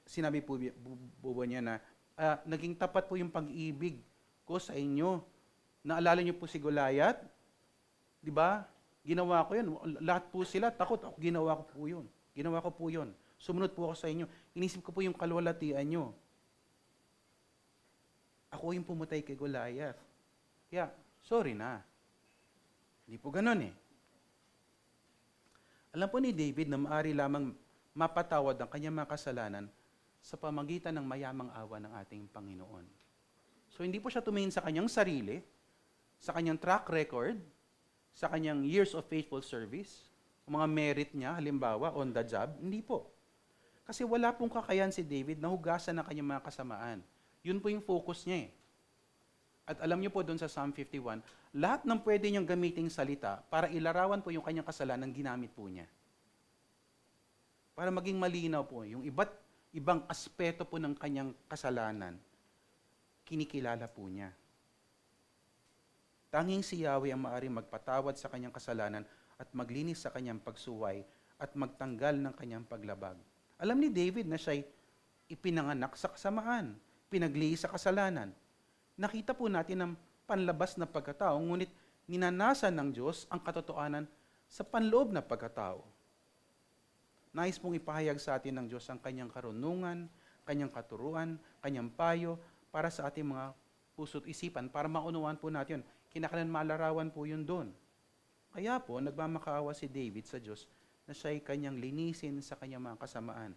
Sinabi po niya na, naging tapat po yung pag-ibig ko sa inyo. Naalala niyo po si Goliath? Di ba? Ginawa ko yun. Lahat po sila takot. Ako ginawa ko po yun. Ginawa ko po yun. Sumunod po ako sa inyo. Inisip ko po yung kalwalatian nyo. Ako yung pumatay kay Goliath. Kaya, sorry na. Hindi po ganun eh. Alam po ni David na maaari lamang mapatawad ang kanyang mga kasalanan sa pamagitan ng mayamang awa ng ating Panginoon. So hindi po siya tumingin sa kanyang sarili, sa kanyang track record, sa kanyang years of faithful service, mga merit niya, halimbawa, on the job, hindi po. Kasi wala pong kakayahan si David na hugasan ng kanyang mga kasamaan. Yun po yung focus niya eh. At alam niyo po doon sa Psalm 51, lahat ng pwede niyang gamiting salita para ilarawan po yung kanyang kasalanan, ginamit po niya. Para maging malinaw po, yung ibang aspeto po ng kanyang kasalanan, kinikilala po niya. Tanging si Yahweh ang maaaring magpatawad sa kanyang kasalanan at maglinis sa kanyang pagsuway at magtanggal ng kanyang paglabag. Alam ni David na siya'y ipinanganak sa kasamaan, pinaglihis sa kasalanan. Nakita po natin ang panlabas na pagkatao, ngunit ninanasan ng Diyos ang katotohanan sa panloob na pagkatao. Nais pong ipahayag sa atin ng Diyos ang kanyang karunungan, kanyang katuruan, kanyang payo para sa ating mga puso't isipan, para maunawaan po natin yun. Kinakailangan malarawan po yun doon. Kaya po, nagmamakaawa si David sa Diyos na siya'y kanyang linisin sa kanyang mga kasamaan.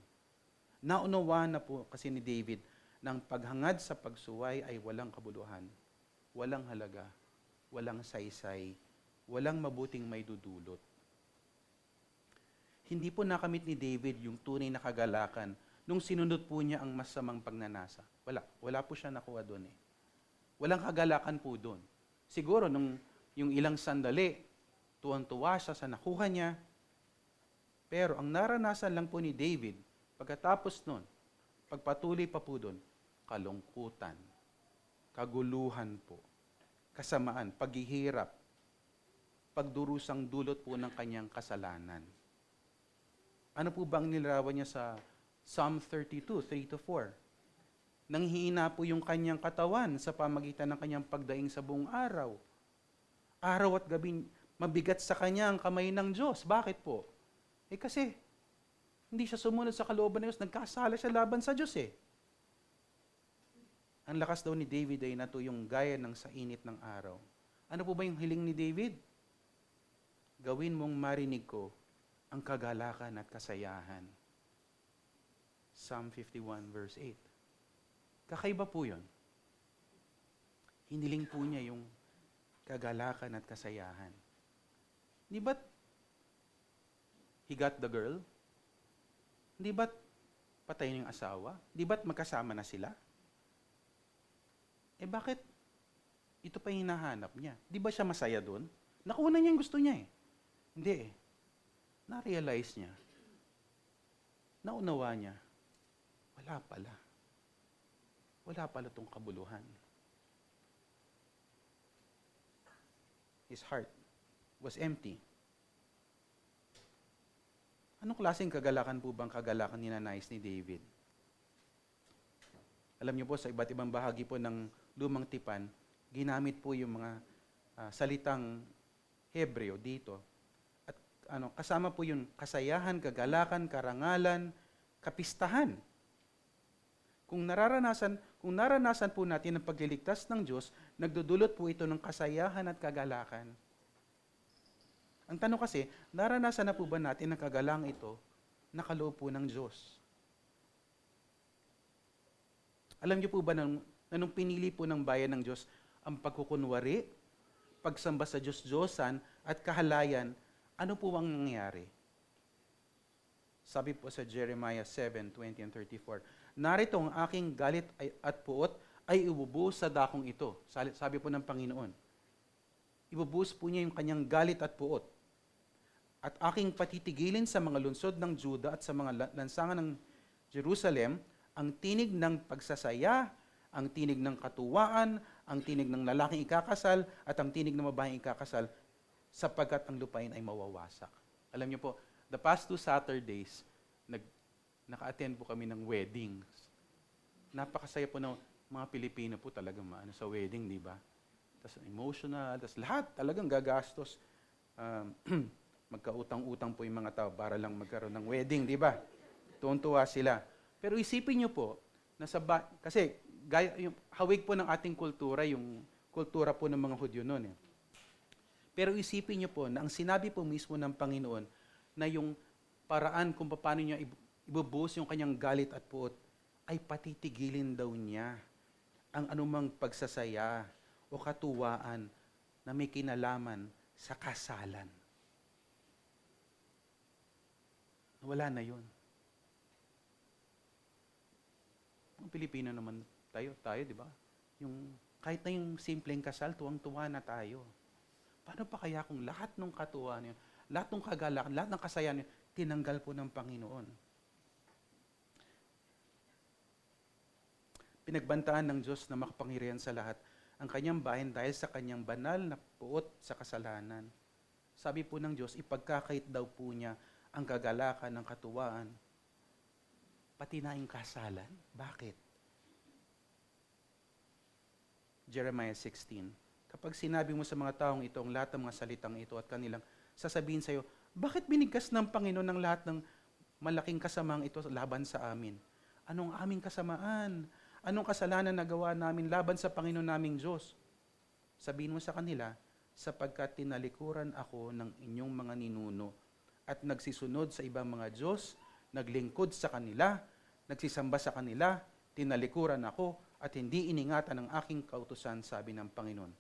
Naunawaan na po kasi ni David na ang paghangad sa pagsuway ay walang kabuluhan, walang halaga, walang saysay, walang mabuting may dudulot. Hindi po nakamit ni David yung tunay na kagalakan nung sinunod po niya ang masamang pagnanasa. Wala po siya nakuha doon eh. Walang kagalakan po doon. Siguro nung yung ilang sandali, tuwang-tuwa siya sa nakuha niya. Pero ang naranasan lang po ni David, pagkatapos nun, pagpatuloy pa po doon, kalungkutan, kaguluhan po, kasamaan, paghihirap, pagdurusang dulot po ng kanyang kasalanan. Ano po bang nilarawan niya sa Psalm 32, 3-4? Nanghihina po yung kanyang katawan sa pamagitan ng kanyang pagdaing sa buong araw. Araw at gabi, mabigat sa kanya ang kamay ng Diyos. Bakit po? Kasi, hindi siya sumunod sa kalooban ng Diyos, nagkasala siya laban sa Diyos eh. Ang lakas daw ni David ay natuyong gaya ng sa init ng araw. Ano po ba yung hiling ni David? Gawin mong marinig ko ang kagalakan at kasayahan. Psalm 51 verse 8. Kakaiba po yun. Hiniling po niya yung kagalakan at kasayahan. Di ba't he got the girl? Di ba't patay na yung asawa? Di ba't magkasama na sila? Bakit ito pa yung hinahanap niya? Di ba siya masaya doon? Nakuha niya yung gusto niya eh. Hindi eh. Na-realize niya. Naunawa niya. Wala pala. Wala pala itong kabuluhan. His heart was empty. Anong klaseng kagalakan po bang kagalakan ninanais ni David? Alam niyo po, sa iba't ibang bahagi po ng Lumang Tipan, ginamit po yung mga salitang Hebreo dito. At kasama po yung kasayahan, kagalakan, karangalan, kapistahan. Kung naranasan po natin ang pagliligtas ng Diyos, nagdudulot po ito ng kasayahan at kagalakan. Ang tanong kasi, naranasan na po ba natin ang kagalang ito na kaloob po ng Diyos? Alam niyo po ba na nung pinili po ng bayan ng Diyos ang pagkukunwari, pagsamba sa Diyos-Diyosan at kahalayan, ano po ang nangyari? Sabi po sa Jeremiah 7:20 and 34, narito ang aking galit at puot ay ibubuhos sa dakong ito. Sabi po ng Panginoon. Ibubuhos po niya yung kanyang galit at puot. At aking patitigilin sa mga lungsod ng Juda at sa mga lansangan ng Jerusalem ang tinig ng pagsasaya, ang tinig ng katuwaan, ang tinig ng lalaking ikakasal, at ang tinig ng babaeng ikakasal, sapagkat ang lupain ay mawawasak. Alam niyo po, the past 2 Saturdays, naka-attend po kami ng weddings. Napakasaya po ng mga Pilipino po talagang sa wedding, di ba? Tapos emotional, tapos lahat talagang gagastos. Magkautang-utang po yung mga tao para lang magkaroon ng wedding, di ba? Tuwan-tuwa sila. Pero isipin niyo po, kasi yung hawig po ng ating kultura, yung kultura po ng mga Hudyo noon. Pero isipin niyo po na ang sinabi po mismo ng Panginoon na yung paraan kung paano niya ibubuhos yung kanyang galit at puot ay patitigilin daw niya ang anumang pagsasaya o katuwaan na may kinalaman sa kasalan. Wala na yun. Ang Pilipino naman tayo, di ba? Yung Kahit na yung simpleng kasal, tuwang-tuwa na tayo. Paano pa kaya kung lahat ng katuwaan yun, lahat ng kagalakan, lahat ng kasayahan yun, tinanggal po ng Panginoon? Pinagbantaan ng Diyos na makapangyarihan sa lahat ang kanyang bayan dahil sa kanyang banal na puot sa kasalanan. Sabi po ng Diyos, ipagkakait daw po niya ang kagalakan ng katuwaan, pati na yung kasalan. Bakit? Jeremiah 16. Kapag sinabi mo sa mga taong ito ang lahat ng mga salitang ito at kanilang sasabihin sa iyo, bakit binigkas ng Panginoon ng lahat ng malaking kasamang ito laban sa amin? Anong aming kasamaan? Anong kasalanan na gawa namin laban sa Panginoon naming Diyos? Sabihin mo sa kanila, sapagkat tinalikuran ako ng inyong mga ninuno at nagsisunod sa ibang mga Diyos, naglingkod sa kanila, nagsisamba sa kanila, tinalikuran ako at hindi iningatan ng aking kautusan, sabi ng Panginoon.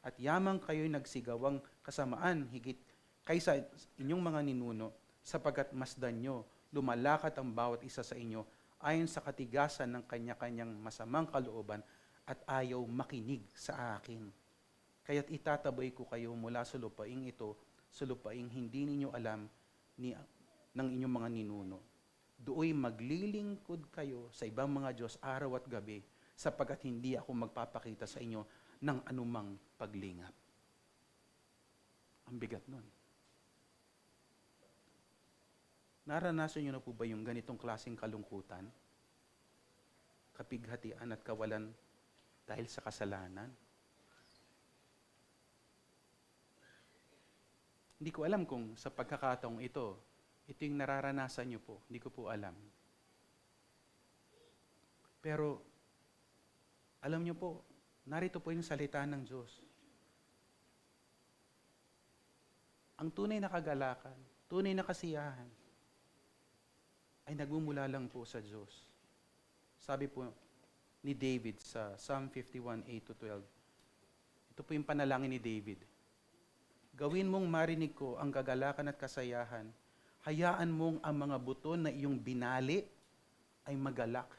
At yamang kayo'y nagsigawang kasamaan higit kaysa inyong mga ninuno, sapagkat masdan nyo, lumalakat ang bawat isa sa inyo ayon sa katigasan ng kanya-kanyang masamang kalooban at ayaw makinig sa akin. Kaya't itataboy ko kayo mula sa lupaing ito, sa lupaing hindi ninyo alam ng inyong mga ninuno. Dooy maglilingkod kayo sa ibang mga Diyos araw at gabi, sapagkat hindi ako magpapakita sa inyo ng anumang paglingap. Ang bigat nun. Naranasan niyo na po ba yung ganitong klaseng kalungkutan? Kapighatian at kawalan dahil sa kasalanan? Hindi ko alam kung sa pagkakataong ito yung nararanasan niyo po. Hindi ko po alam. Pero, alam niyo po, narito po yung salita ng Diyos. Ang tunay na kagalakan, tunay na kasiyahan, ay nagmumula lang po sa Diyos. Sabi po ni David sa Psalm 51:8-12, ito po yung panalangin ni David. Gawin mong marinig ko ang kagalakan at kasayahan. Hayaan mong ang mga buto na iyong binali ay magalak.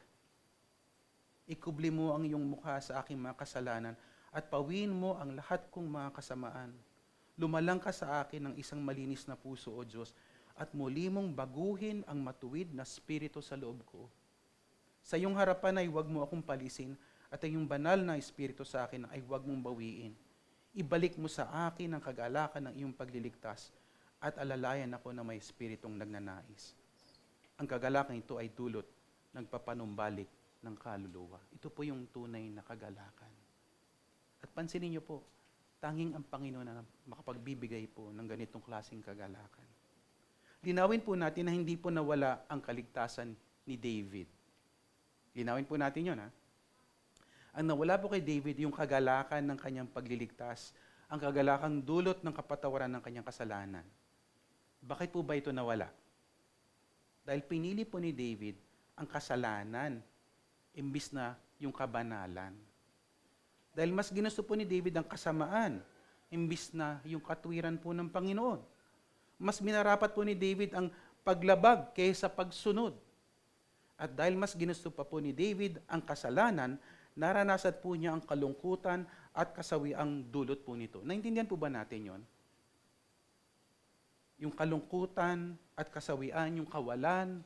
Ikubli mo ang iyong mukha sa aking mga kasalanan at pawin mo ang lahat kong mga kasamaan. Lumalang ka sa akin ng isang malinis na puso, O Diyos, at muli mong baguhin ang matuwid na spirito sa loob ko. Sa iyong harapan ay huwag mo akong palisin at ang iyong banal na espiritu sa akin ay huwag mong bawiin. Ibalik mo sa akin ang kagalakan ng iyong pagliligtas at alalayan ako na may espiritong nagnanais. Ang kagalakan ito ay dulot ng papanumbalik ng kaluluwa. Ito po yung tunay na kagalakan. At pansinin niyo po, tanging ang Panginoon na makapagbibigay po ng ganitong klaseng kagalakan. Linawin po natin na hindi po nawala ang kaligtasan ni David. Linawin po natin yun, ha? Ang nawala po kay David, yung kagalakan ng kanyang pagliligtas, ang kagalakang dulot ng kapatawaran ng kanyang kasalanan. Bakit po ba ito nawala? Dahil pinili po ni David ang kasalanan, imbis na yung kabanalan. Dahil mas ginusto po ni David ang kasamaan, imbis na yung katwiran po ng Panginoon. Mas minarapat po ni David ang paglabag kaysa pagsunod. At dahil mas ginusto pa po ni David ang kasalanan, naranasan po niya ang kalungkutan at kasawiang dulot po nito. Naintindihan po ba natin yon? Yung kalungkutan at kasawian, yung kawalan,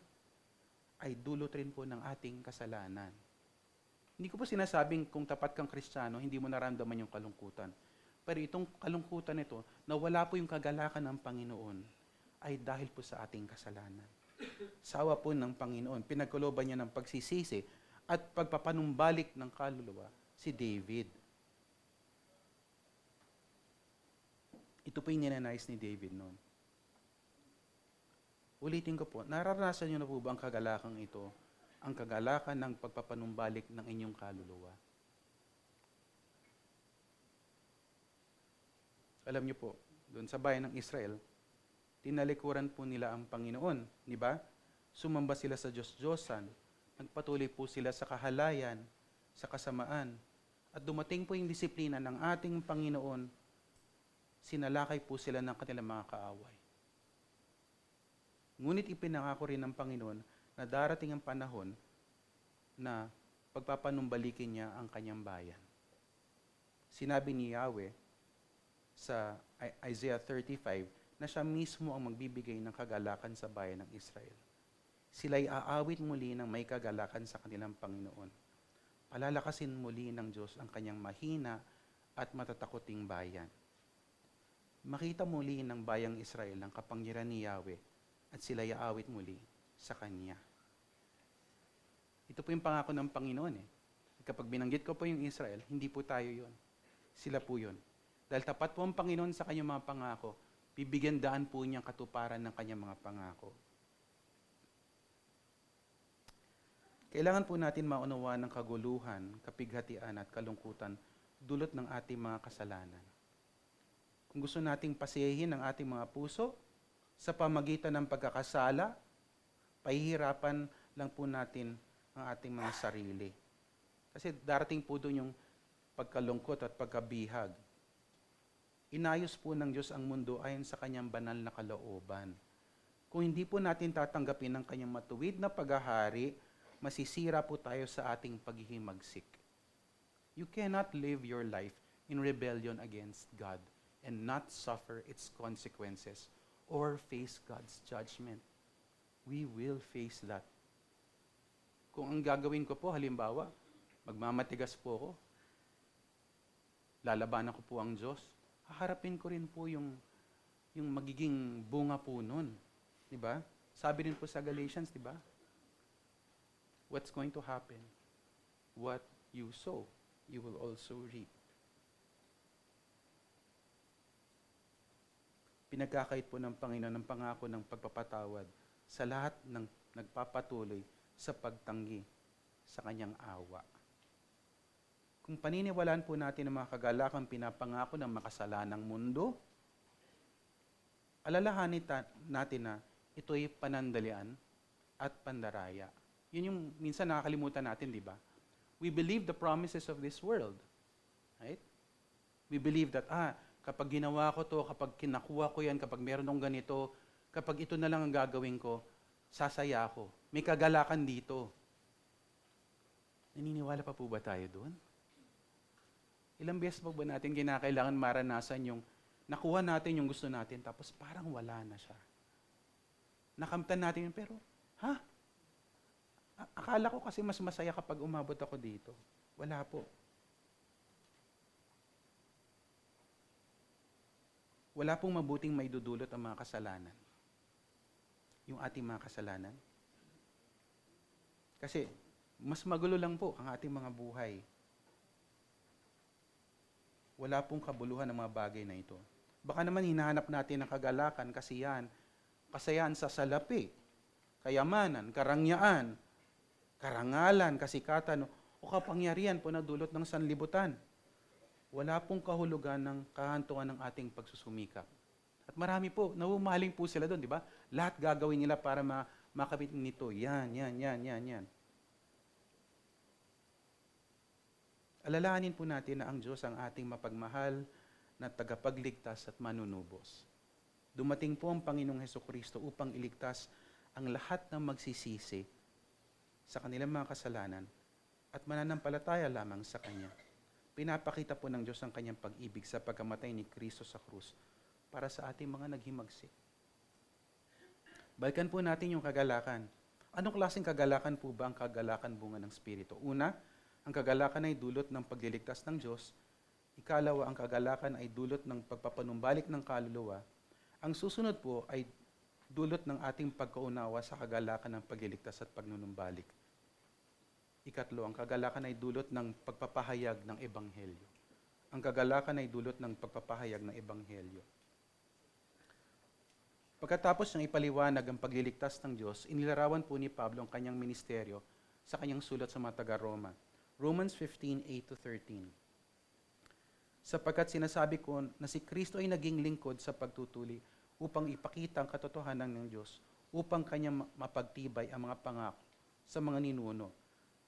ay dulot rin po ng ating kasalanan. Hindi ko po sinasabing kung tapat kang Kristiyano, hindi mo naramdaman yung kalungkutan. Pero itong kalungkutan nito, na wala po yung kagalakan ng Panginoon, ay dahil po sa ating kasalanan. Sawa po ng Panginoon, pinagkuloban niya ng pagsisisi at pagpapanumbalik ng kaluluwa si David. Ito po yung ninanais ni David noon. Ulitin ko po, nararanasan niyo na po ba ang kagalakang ito? Ang kagalakan ng pagpapanumbalik ng inyong kaluluwa. Alam niyo po, doon sa bayan ng Israel, tinalikuran po nila ang Panginoon, di ba? Sumamba sila sa Diyos-Diyosan, nagpatuloy po sila sa kahalayan, sa kasamaan, at dumating po yung disiplina ng ating Panginoon, sinalakay po sila ng kanilang mga kaaway. Ngunit ipinangako rin ng Panginoon na darating ang panahon na pagpapanumbalikin niya ang kanyang bayan. Sinabi ni Yahweh sa Isaiah 35 na siya mismo ang magbibigay ng kagalakan sa bayan ng Israel. Sila'y aawit muli ng may kagalakan sa kanilang Panginoon. Palalakasin muli ng Diyos ang kanyang mahina at matatakoting bayan. Makita muli ng bayang Israel ang kapangyarihan ni Yahweh at sila'y aawit muli sa Kanya. Ito po yung pangako ng Panginoon eh. Kapag binanggit ko po yung Israel, hindi po tayo yun. Sila po yun. Dahil tapat po ang Panginoon sa kanyang mga pangako, bibigyan daan po niyang katuparan ng kanyang mga pangako. Kailangan po natin maunawaan ng kaguluhan, kapighatian at kalungkutan dulot ng ating mga kasalanan. Kung gusto nating pasiyahin ang ating mga puso sa pamagitan ng pagkakasala, pahihirapan lang po natin ang ating mga sarili. Kasi darating po doon yung pagkalungkot at pagkabihag. Inayos po ng Diyos ang mundo ayon sa kanyang banal na kalooban. Kung hindi po natin tatanggapin ang kanyang matuwid na paghahari, masisira po tayo sa ating paghihimagsik. You cannot live your life in rebellion against God and not suffer its consequences or face God's judgment. We will face that. Kung ang gagawin ko po, halimbawa, magmamatigas po ako, lalabanan ko po ang Diyos, haharapin ko rin po yung magiging bunga po nun. Diba? Sabi rin po sa Galatians, diba? What's going to happen? What you sow, you will also reap. Pinagkakait po ng Panginoon ng pangako ng pagpapatawad sa lahat ng nagpapatuloy sa pagtanggi sa kanyang awa. Kung paniniwalaan po natin ang mga kagalakang pinapangako ng makasalanang mundo, alalahanin natin na ito'y panandalian at pandaraya. Yun yung minsan nakakalimutan natin, di ba? We believe the promises of this world. Right? We believe that, kapag ginawa ko to, kapag kinakuha ko yan, kapag meron akong ganito, kapag ito na lang ang gagawin ko, sasaya ako. May kagalakan dito. Naniniwala pa po ba tayo doon? Ilang beses pa ba natin kinakailangan maranasan yung nakuha natin yung gusto natin, tapos parang wala na siya. Nakamtan natin yun, pero, akala ko kasi mas masaya kapag umabot ako dito. Wala po. Wala pong mabuting maidudulot ang mga kasalanan. Yung ating mga kasalanan. Kasi, mas magulo lang po ang ating mga buhay. Wala pong kabuluhan ng mga bagay na ito. Baka naman hinahanap natin ang kagalakan, kasayahan sa salapi, kayamanan, karangyaan, karangalan, kasikatan, o kapangyarihan po na dulot ng sanlibutan. Wala pong kahulugan ng kahantungan ng ating pagsusumikap. At marami po, nahumaling po sila doon, di ba? Lahat gagawin nila para makapit nito. Yan. Alalahanin po natin na ang Diyos ang ating mapagmahal na tagapagligtas at manunubos. Dumating po ang Panginoong Hesukristo upang iligtas ang lahat ng magsisisi sa kanilang mga kasalanan at mananampalataya lamang sa Kanya. Pinapakita po ng Diyos ang Kanyang pag-ibig sa pagkamatay ni Kristo sa krus para sa ating mga naghimagsik. Balikan po natin yung kagalakan. Anong klaseng kagalakan po ba ang kagalakan bunga ng Espiritu? Una, ang kagalakan ay dulot ng pagliligtas ng Diyos. Ikalawa, ang kagalakan ay dulot ng pagpapanumbalik ng kaluluwa. Ang susunod po ay dulot ng ating pagkaunawa sa kagalakan ng pagliligtas at pagnunumbalik. Ikatlo, ang kagalakan ay dulot ng pagpapahayag ng Ebanghelyo. Ang kagalakan ay dulot ng pagpapahayag ng Ebanghelyo. Pagkatapos ng ipaliwanag ang pagliligtas ng Diyos, inilarawan po ni Pablo ang kanyang ministeryo sa kanyang sulat sa mga taga-Roma. Romans 15:8-13. Sapagkat sinasabi ko na si Kristo ay naging lingkod sa pagtutuli upang ipakita ang katotohanan ng Diyos, upang kanyang mapagtibay ang mga pangako sa mga ninuno,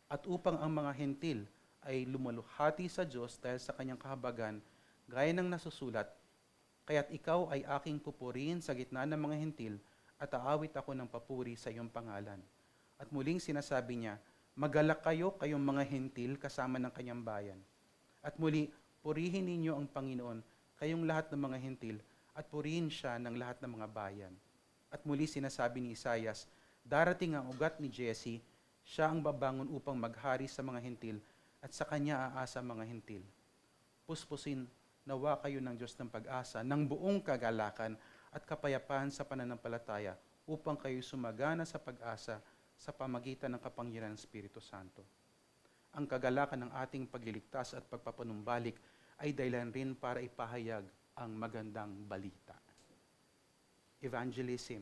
at upang ang mga hentil ay lumaluhati sa Diyos dahil sa kanyang kahabagan, gaya ng nasusulat, kaya't ikaw ay aking pupurihin sa gitna ng mga hentil at aawit ako ng papuri sa iyong pangalan. At muling sinasabi niya, magalak kayo kayong mga hentil kasama ng kanyang bayan. At muli, Purihin ninyo ang Panginoon, kayong lahat ng mga hentil, at purihin siya ng lahat ng mga bayan. At muli sinasabi ni Isaias, darating ang ugat ni Jesse, siya ang babangon upang maghari sa mga hentil, at sa kanya aasa mga hentil. Puspusin nawa kayo ng Diyos ng pag-asa, ng buong kagalakan at kapayapaan sa pananampalataya, upang kayo sumagana sa pag-asa sa pamagitan ng kapangyarihan ng Espiritu Santo. Ang kagalakan ng ating pagliligtas at pagpapanumbalik ay dahilan rin para ipahayag ang magandang balita. Evangelism,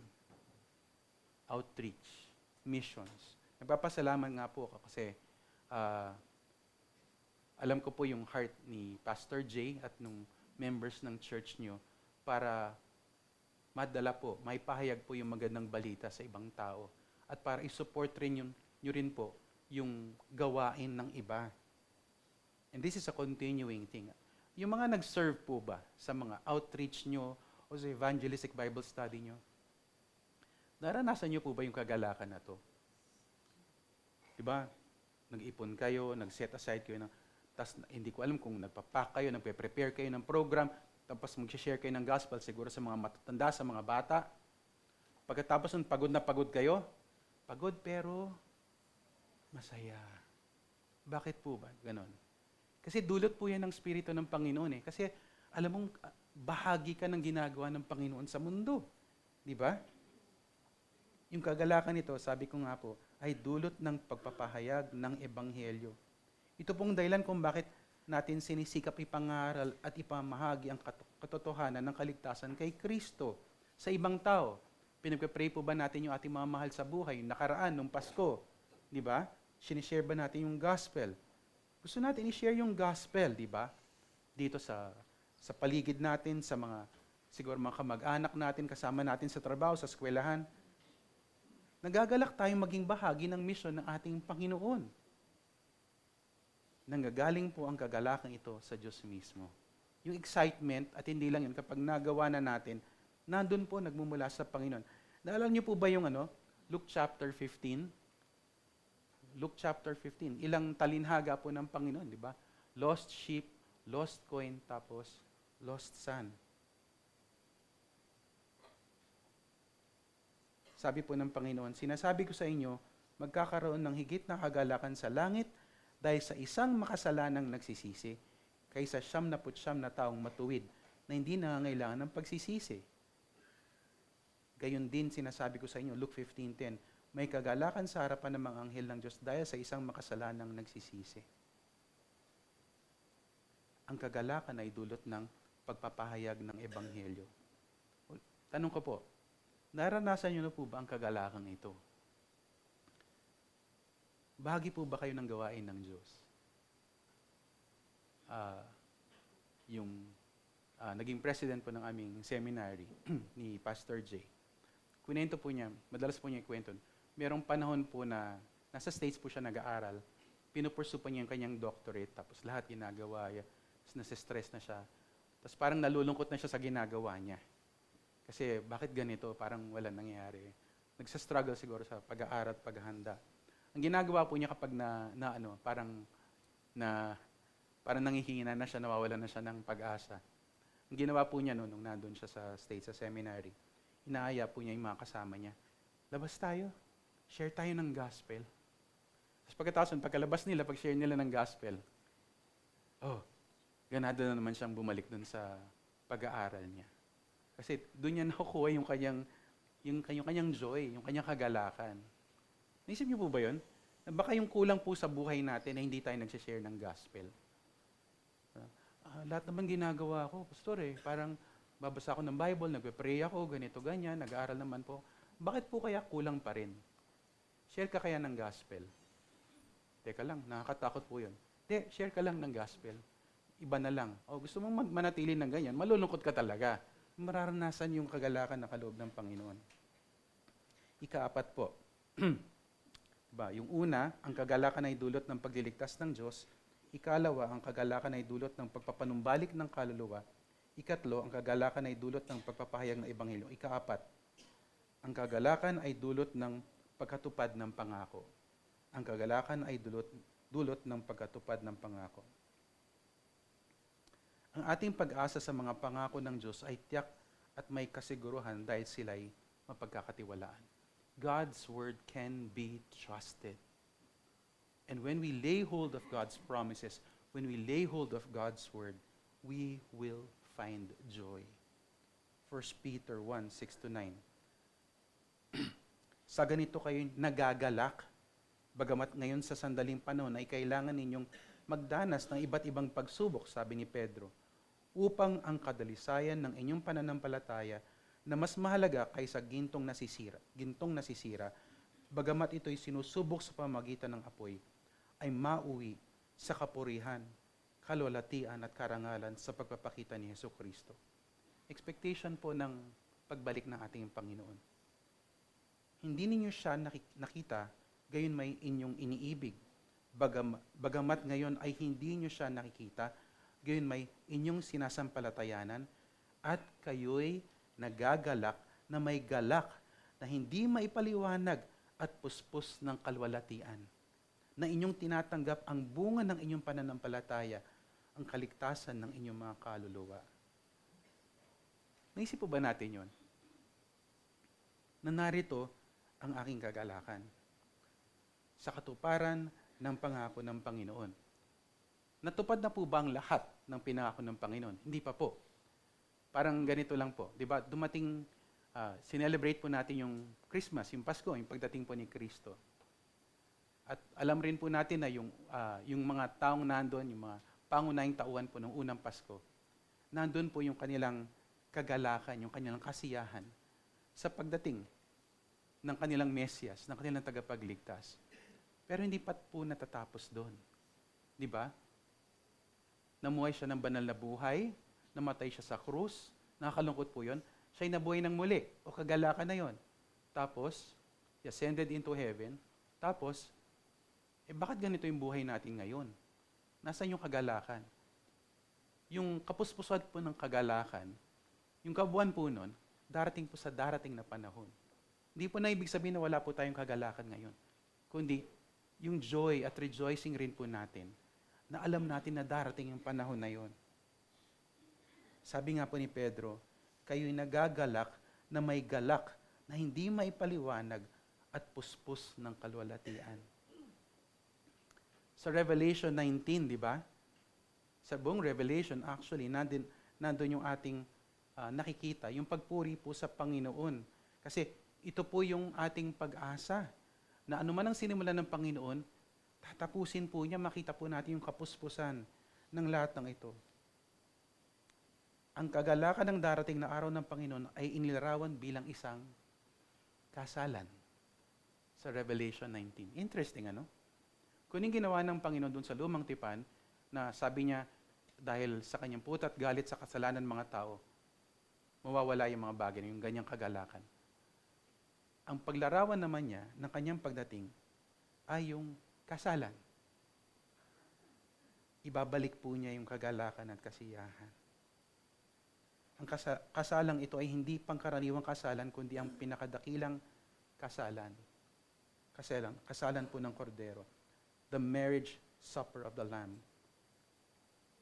outreach, missions. Nagpapasalamat nga po ako kasi alam ko po yung heart ni Pastor Jay at nung members ng church nyo para madala po, may pahayag po yung magandang balita sa ibang tao at para isupport rin nyo rin po yung gawain ng iba. And this is a continuing thing. Yung mga nag-serve po ba sa mga outreach nyo o sa evangelistic Bible study nyo, naranasan nyo po ba yung kagalakan na to? Diba? Nag-ipon kayo, nag-set aside kayo ng, tas hindi ko alam kung nagpapack kayo, nagpe-prepare kayo ng program, tapos mag-share kayo ng gospel siguro sa mga matatanda, sa mga bata. Pagkatapos ng pagod na pagod kayo, pagod pero masaya. Bakit po ba? Ganon. Kasi dulot po yan ng Espiritu ng Panginoon eh. Kasi alam mong bahagi ka ng ginagawa ng Panginoon sa mundo. Di ba? Yung kagalakan nito, sabi ko nga po, ay dulot ng pagpapahayag ng Ebanghelyo. Ito pong dahilan kung bakit natin sinisikap ipangaral at ipamahagi ang katotohanan ng kaligtasan kay Kristo sa ibang tao. Pinagpe-pray po ba natin yung ating mga mahal sa buhay, nakaraan, nung Pasko? Di ba? Sinishare ba natin yung gospel? Gusto natin i-share yung gospel, di ba? Dito sa paligid natin, sa mga, siguro mga kamag-anak natin, kasama natin sa trabaho, sa eskwelahan. Nagagalak tayong maging bahagi ng mission ng ating Panginoon. Nanggagaling po ang kagalakan ito sa Diyos mismo. Yung excitement, at hindi lang yun, kapag nagawa na natin, nandun po, nagmumula sa Panginoon. Naalala niyo po ba yung Luke chapter 15? Luke chapter 15, ilang talinhaga po ng Panginoon, di ba? Lost sheep, lost coin, tapos lost son. Sabi po ng Panginoon, sinasabi ko sa inyo, magkakaroon ng higit na kagalakan sa langit dahil sa isang makasalanang nagsisisi, kaysa 99 na taong matuwid na hindi nangangailangan ng pagsisisi. Gayon din sinasabi ko sa inyo, Luke 15:10, may kagalakan sa harapan ng mga anghel ng Diyos dahil sa isang makasalanang nagsisisi. Ang kagalakan ay dulot ng pagpapahayag ng Ebanghelyo. Tanong ko po, naranasan niyo na po ba ang kagalakang ito? Bahagi po ba kayo ng gawain ng Diyos? Naging president po ng aming seminary ni Pastor J. Kunento po niya, madalas po niya ikwento, merong panahon po na nasa States po siya nag-aaral, pinupursu po niya yung kanyang doctorate, tapos lahat ginagawa niya, tapos nasa-stress na siya, tapos parang nalulungkot na siya sa ginagawa niya. Kasi bakit ganito? Parang wala nangyayari. Nagsa-struggle siguro sa pag-aaral at paghahanda. Ang ginagawa po niya kapag parang nangihina na siya, nawawalan na siya ng pag-asa. Ang ginawa po niya nung nandun siya sa States, sa seminary, inaaya po niya yung mga kasama niya. Labas tayo. Share tayo ng gospel. Tapos pagkatapos, pagkalabas nila, pag-share nila ng gospel, ganado na naman siyang bumalik dun sa pag-aaral niya. Kasi doon niya nakukuha yung kanyang joy, yung kanyang kagalakan. Naisip niyo po ba yun? Na baka yung kulang po sa buhay natin na hindi tayo nagsishare ng gospel. Lahat naman ginagawa ko, pastor parang babasa ako ng Bible, nagpe-pray ako, ganito, ganyan, nag-aaral naman po. Bakit po kaya kulang pa rin? Share ka kaya ng gospel? Teka lang, nakakatakot po yun. Share ka lang ng gospel. Iba na lang. Gusto mong manatili ng ganyan, malulungkot ka talaga. Mararanasan yung kagalakan na kaloob ng Panginoon. Ika-4 po. Yung una, ang kagalakan ay dulot ng pagliligtas ng Diyos. Ikalawa, ang kagalakan ay dulot ng pagpapanumbalik ng kaluluwa. Ikatlo, ang kagalakan ay dulot ng pagpapahayag ng Ebanghelyo. Ika-4, ang kagalakan ay dulot ng pagkatupad ng pangako. Ang kagalakan ay dulot ng pagkatupad ng pangako. Ang ating pag-asa sa mga pangako ng Diyos ay tiyak at may kasiguruhan dahil sila'y mapagkakatiwalaan. God's word can be trusted. And when we lay hold of God's promises, when we lay hold of God's word, we will find joy. 1 Peter 1, 6-9. Sa ganito kayo nagagalak, bagamat ngayon sa sandaling panahon ay kailangan ninyong magdanas ng iba't ibang pagsubok, sabi ni Pedro, upang ang kadalisayan ng inyong pananampalataya na mas mahalaga kaysa gintong nasisira, bagamat ito'y sinusubok sa pamamagitan ng apoy, ay mauwi sa kapurihan, kalwalatian at karangalan sa pagpapakita ni Jesucristo. Expectation po ng pagbalik ng ating Panginoon. Hindi ninyo siya nakita, gayon may inyong iniibig. Bagamat ngayon ay hindi nyo siya nakikita, gayon may inyong sinasampalatayanan, at kayo'y nagagalak na may galak na hindi maipaliwanag at puspos ng kalwalatian, na inyong tinatanggap ang bunga ng inyong pananampalataya, ang kaligtasan ng inyong mga kaluluwa. Naisip po ba natin yon? Na narito ang aking kagalakan sa katuparan ng pangako ng Panginoon. Natupad na po ba ang lahat ng pinangako ng Panginoon? Hindi pa po. Parang ganito lang po. Diba? Dumating, sinelebrate po natin yung Christmas, yung Pasko, yung pagdating po ni Kristo. At alam rin po natin na yung mga taong nandun, yung mga pangunahing tauhan po ng unang Pasko, nandun po yung kanilang kagalakan, yung kanilang kasiyahan sa pagdating ng kanilang Mesyas, ng kanilang tagapagligtas. Pero hindi pa po natatapos doon. Di ba? Namuhay siya ng banal na buhay, namatay siya sa krus, nakakalungkot po yun. Siya'y nabuhay ng muli, o kagalakan na yon. Tapos, he ascended into heaven. Tapos, bakit ganito yung buhay natin ngayon? Nasaan yung kagalakan? Yung kapuspusad po ng kagalakan, yung kabuuan po nun, darating po sa darating na panahon. Hindi po na ibig sabihin na wala po tayong kagalakan ngayon. Kundi, yung joy at rejoicing rin po natin na alam natin na darating yung panahon na yon. Sabi nga po ni Pedro, kayo'y nagagalak na may galak na hindi maipaliwanag at puspos ng kalwalatian. Sa Revelation 19, di ba? Sa buong Revelation, actually, nandun yung ating nakikita, yung pagpuri po sa Panginoon. Kasi ito po yung ating pag-asa na anuman ang sinimulan ng Panginoon, tatapusin po niya, makita po natin yung kapuspusan ng lahat ng ito. Ang kagalakan ng darating na araw ng Panginoon ay inilarawan bilang isang kasalan sa Revelation 19. Interesting, ano? Kung yung ginawa ng Panginoon dun sa lumang tipan, na sabi niya, dahil sa kanyang puta at galit sa kasalanan ng mga tao, mawawala yung mga bagay, yung ganyang kagalakan. Ang paglarawan naman niya ng kanyang pagdating ay yung kasalan. Ibabalik po niya yung kagalakan at kasiyahan. Ang kasalang ito ay hindi pangkaraniwang kasalan, kundi ang pinakadakilang kasalan. Kasalan po ng kordero. The marriage supper of the Lamb.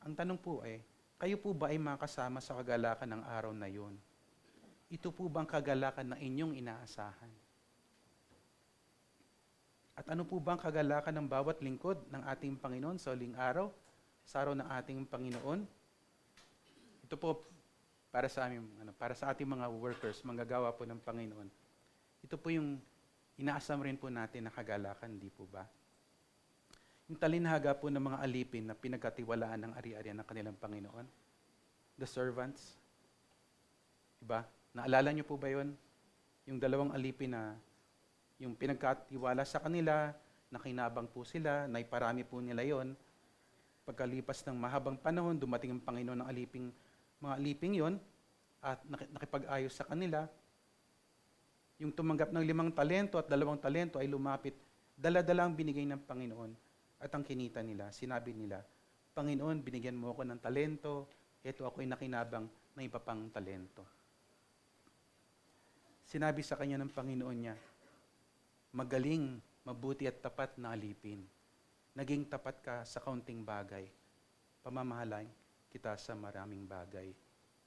Ang tanong po ay, kayo po ba ay makasama sa kagalakan ng araw na yun? Ito po bang kagalakan na inyong inaasahan? At ano po bang kagalakan ng bawat lingkod ng ating Panginoon sa huling araw, sa araw ng ating Panginoon? Ito po para sa ating mga workers, manggagawa po ng Panginoon. Ito po yung inaasam rin po natin na kagalakan, di po ba? Yung talinhaga po ng mga alipin na pinagkatiwalaan ng ari-arian ng kanilang Panginoon. The servants. Diba? Naalala niyo po ba yun? Yung dalawang alipin na yung pinagkatiwala sa kanila, nakinabang po sila, naiparami po nila yon. Pagkalipas ng mahabang panahon, dumating ang Panginoon ng mga aliping yon at nakipag-ayos sa kanila. Yung tumanggap ng 5 talento at 2 talento ay lumapit, dala-dala ang binigay ng Panginoon at ang kinita nila. Sinabi nila, Panginoon, binigyan mo ako ng talento, eto ako'y nakinabang ng iba pang talento. Sinabi sa kanya ng Panginoon niya, magaling, mabuti at tapat na alipin. Naging tapat ka sa kaunting bagay. kita sa maraming bagay.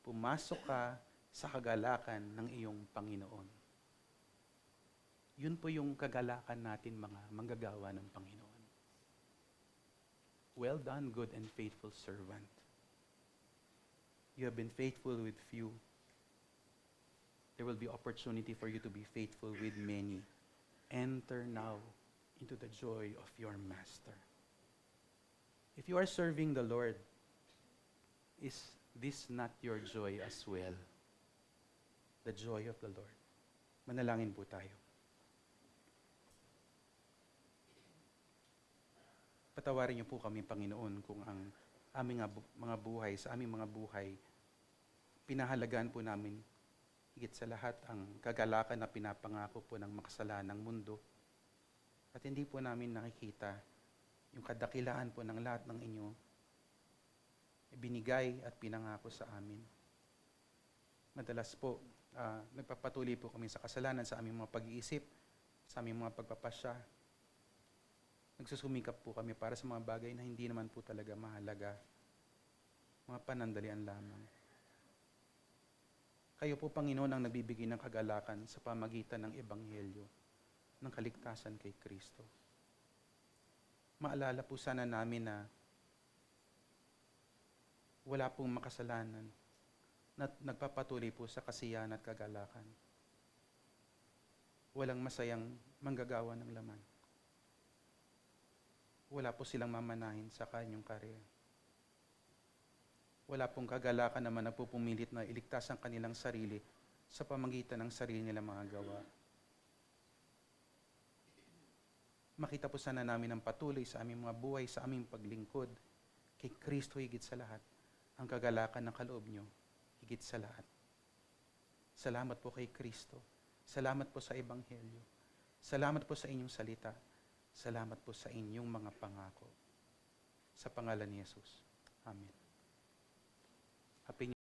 Pumasok ka sa kagalakan ng iyong Panginoon. Yun po yung kagalakan natin mga manggagawa ng Panginoon. Well done, good and faithful servant. You have been faithful with few. There will be opportunity for you to be faithful with many. Enter now into the joy of your master. If you are serving the Lord, is this not your joy as well? The joy of the Lord. Manalangin po tayo. Patawarin niyo po kami, Panginoon, kung ang aming mga buhay, sa aming mga buhay, pinahalagaan po namin higit sa lahat ang kagalakan na pinapangako po ng makasalanang mundo. At hindi po namin nakikita yung kadakilaan po ng lahat ng inyo ibinigay at pinangako sa amin. Madalas po, nagpapatuloy po kami sa kasalanan sa aming mga pag-iisip, sa aming mga pagpapasya. Nagsusumikap po kami para sa mga bagay na hindi naman po talaga mahalaga. Mga panandalian lamang. Kayo po, Panginoon, ang nagbibigay ng kagalakan sa pamagitan ng Ebanghelyo, ng kaligtasan kay Kristo. Maalala po sana namin na wala pong makasalanan na nagpapatuloy po sa kasiyahan at kagalakan. Walang masayang manggagawa ng laman. Wala po silang mamanahin sa kanyang karya. Wala pong kagalakan naman na pupumilit na iligtas ang kanilang sarili sa pamagitan ng sarili nilang mga gawa. Makita po sana namin ang patuloy sa aming mga buhay, sa aming paglingkod kay Kristo higit sa lahat, ang kagalakan ng kaloob niyo higit sa lahat. Salamat po kay Kristo. Salamat po sa Ebanghelyo. Salamat po sa inyong salita. Salamat po sa inyong mga pangako. Sa pangalan ni Jesus. Amen.